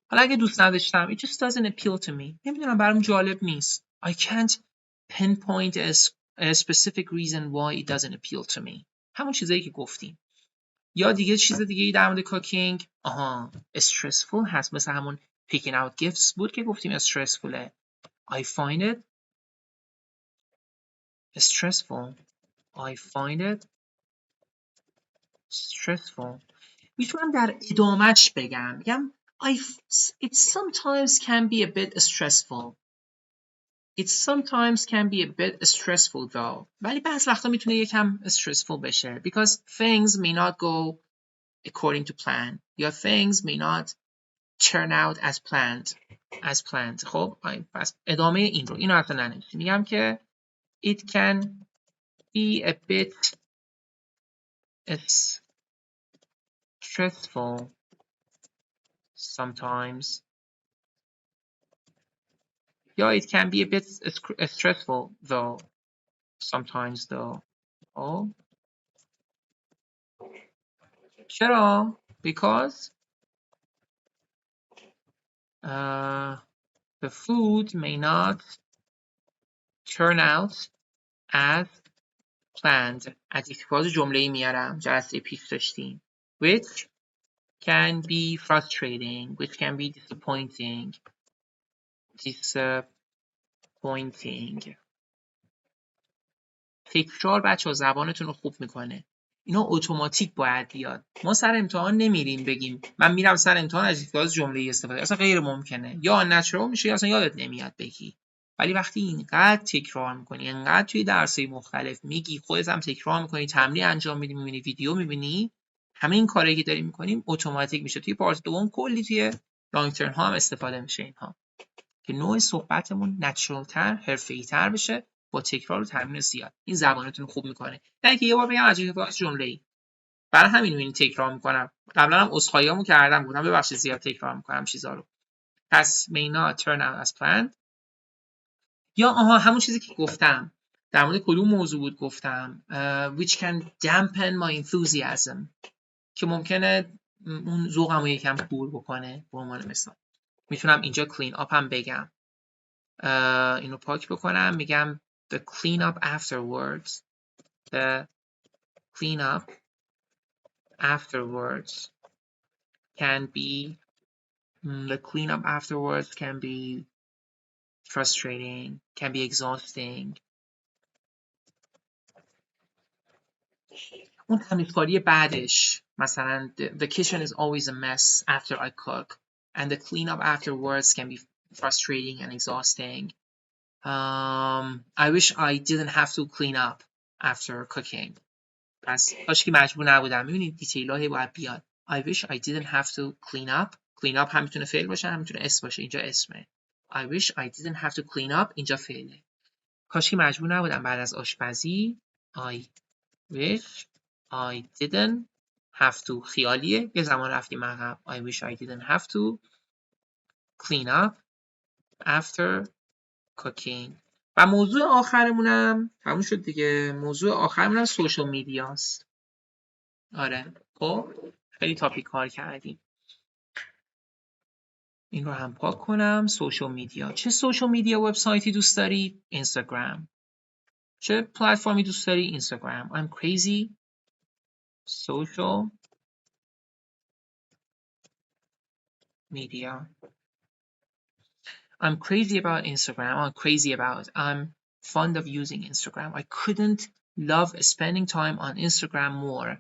حالا اگه دوست نداشتم it just doesn't appeal to me. نمیدونم برام جالب نیست. I can't pinpoint a specific reason why it doesn't appeal to me. همون چیزایی که گفتیم. یا دیگه چیز دیگه ای در مورد کوکینگ stressful هست. مثل همون picking out gifts بود که گفتیم stressfulه. I find it stressful. میتونم در ادامهش بگم it sometimes can be a bit stressful. It sometimes can be a bit stressful though. ولی بعض وقتا میتونه یکم stressful بشه because things may not go according to plan. یا things may not turn out as planned. خب پس ادامه اینو اصلا ننویسیم. میگم که it can be a bit stressful sometimes. یا it can be a bit stressful though sometimes though. چرا؟ Because the food may not turn out as planned. ادجکتیوهای جمله‌ای میارم جلسه پیش داشتیم. Which can be frustrating, which can be disappointing. تکرار بچه‌ها زبانتون رو خوب میکنه. اینا اتوماتیک باید بیاد. ما سر امتحان نمیریم بگیم من میرم سر امتحان از جمله استفاده، اصلا غیر ممکنه. یا نچرال میشه یا اصلا یادت نمیاد بگی. ولی وقتی اینقدر تکرار میکنی، اینقدر توی درس‌های مختلف میگی، خودت هم تکرار میکنی، تمرین انجام میدی، میبینی ویدیو میبینی، همه این کارهایی که داریم میکنیم اتوماتیک میشه. توی پارت دوم کلی توی لانگ ترم ها هم استفاده میشه اینها که نوع صحبتمون نچرال تر، حرفه‌ای تر بشه با تکرار و تمرین زیاد. این زبانتون خوب میکنه. نه اینکه یه بار بگم عجیب جمله‌ای. برای همین این تکرار میکنم. قبلا هم عذرخواهیامو کردم، گفتم ببخشید زیاد تکرار میکنم چیزا رو. پس may not turn out as planned. یا همون چیزی که گفتم در مورد کدوم موضوع بود گفتم which can dampen my enthusiasm که ممکنه اون ذوقمو یکم کور بکنه. به عنوان مثال میتونم اینجا clean up هم بگم. اینو پاک بکنم، میگم the clean up afterwards. The clean up afterwards can be the cleanup afterwards can be frustrating, can be exhausting. اون تمیزکاری بعدش مثلا the kitchen is always a mess after I cook and the cleanup afterwards can be frustrating and exhausting. I wish I didn't have to clean up after cooking. پس کاش که مجبور نبودم. میبینید دیتیل‌های باید بیاد. I wish I didn't have to clean up. clean up هم میتونه فعل باشه هم میتونه اسم باشه. اینجا اسمه. I wish I didn't have to clean up. اینجا فعله. کاش که مجبور نبودم بعد از آشپزی. I wish I didn't have to خیالیه. یه زمان رفتیم عقب. I wish I didn't have to clean up after cooking. و موضوع آخرمونم تموم شد دیگه. موضوع آخرمونم سوشال میدیاست. آره خب خیلی تاپیک کار کردیم. این رو هم پاک کنم. سوشال میدیا. چه سوشال میدیا وبسایتی دوست داری؟ اینستاگرام. چه پلتفرمی دوست داری؟ اینستاگرام. I'm crazy social media. I'm crazy about Instagram. I'm fond of using Instagram. I couldn't love spending time on Instagram more.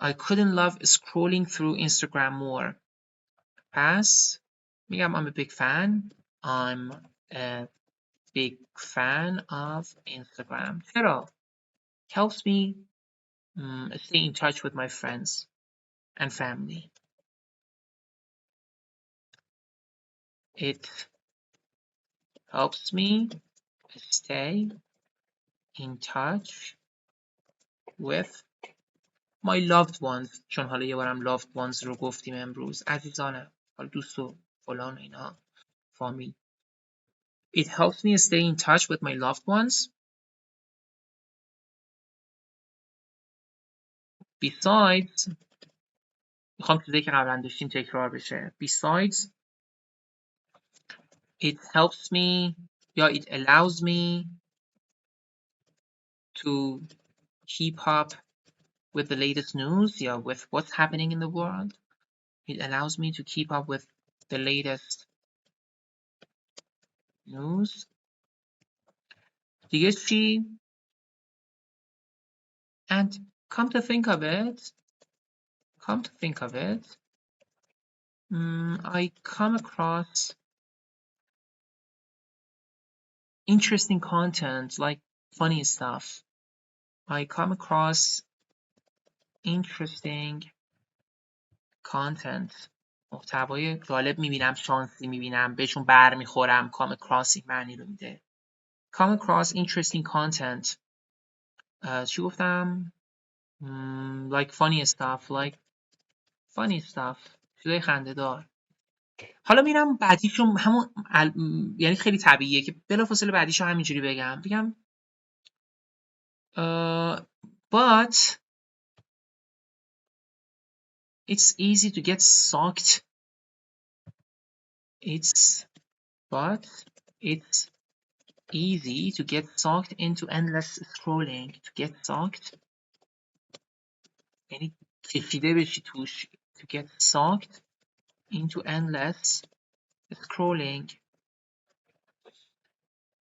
I couldn't love scrolling through Instagram more. پس میگم I'm a big fan. I'm a big fan of Instagram. چرا؟ Helps me stay in touch with my friends and family. It helps me stay in touch with my loved ones. چون حالا یه بارم loved ones رو گفتیم امروز. عزیزانم. حالا دوست و فلان اینا. فامیل. It helps me stay in touch with my loved ones. Besides, میخوام چیزایی که قبلا داشتیم تکرار بشه. Besides, it helps me یا it allows me to keep up with the latest news یا with what's happening in the world. It allows me to keep up with the latest news. دیگه چی؟ And come to think of it, I come across interesting content like funny stuff. I come across interesting content. محتوای جالب میبینم، شانسی میبینم، بهشون برمیخورم. come across این معنی رو میده. come across interesting content. چی گفتم؟ like funny stuff. چیزای خنده دار. حالا میرم بعدیشو همون یعنی خیلی طبیعیه که بلافاصله بعدیشو همینجوری بگم but it's easy to get sucked. It's easy to get sucked into endless scrolling. To get sucked یعنی کشیده بشی توش. To get sucked into endless scrolling.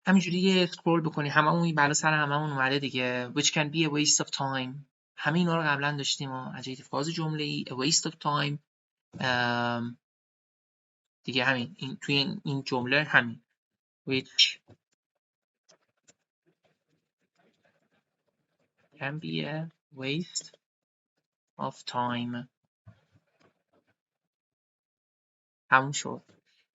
همینجوری اسکرول بکنی، هممون این بلا سر هممون اومده دیگه. which can be a waste of time. همه اینا رو قبلا داشتیم ادجکتیو فاز جمله ای a waste of time. دیگه همین این توی این جمله همین which can be a waste of time. همون شد.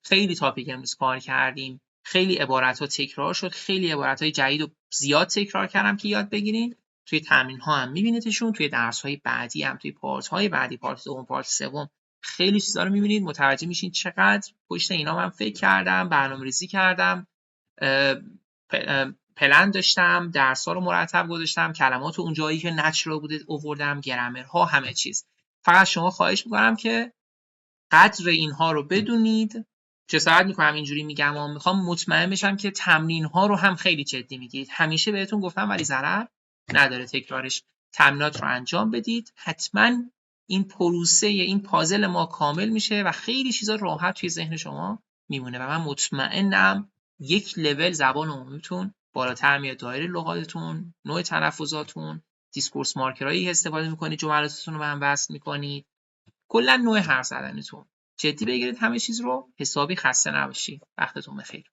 خیلی تاپیک امروز کار کردیم، خیلی عبارت ها تکرار شد، خیلی عبارت های جدید و زیاد تکرار کردم که یاد بگیرین. توی تمرین ها هم میبینیدشون، توی درس های بعدی هم، توی پارت های بعدی، پارت دوم، پارت سوم، خیلی چیزا رو میبینید، متوجه میشین چقدر پشت اینا من فکر کردم، برنامه‌ریزی کردم، پلن داشتم، درس ها رو مرتب گذاشتم، کلمات اون جایی که نچرال بوده آوردم، گرامرها، همه چیز. فقط شما خواهش می‌کنم که قدر اینها رو بدونید. جسارت میکنم اینجوری میگم و میخوام مطمئن بشم که تمرین ها رو هم خیلی جدی میگیرید. همیشه بهتون گفتم ولی ضرر نداره تکرارش. تمرینات رو انجام بدید، حتما این پروسه این پازل ما کامل میشه و خیلی چیزا راحت توی ذهن شما میمونه و من مطمئنم یک لول زبان عمومیتون بالاتر میاد، دایره لغاتتون، نوع تلفظاتون، دیسکورس مارکرایی استفاده میکنید، جملاتتون رو به هم وصل میکنید، کلا نوع حرف زدنتون. جدی بگیرید همه چیز رو، حسابی خسته نباشید. وقتتون بخیر.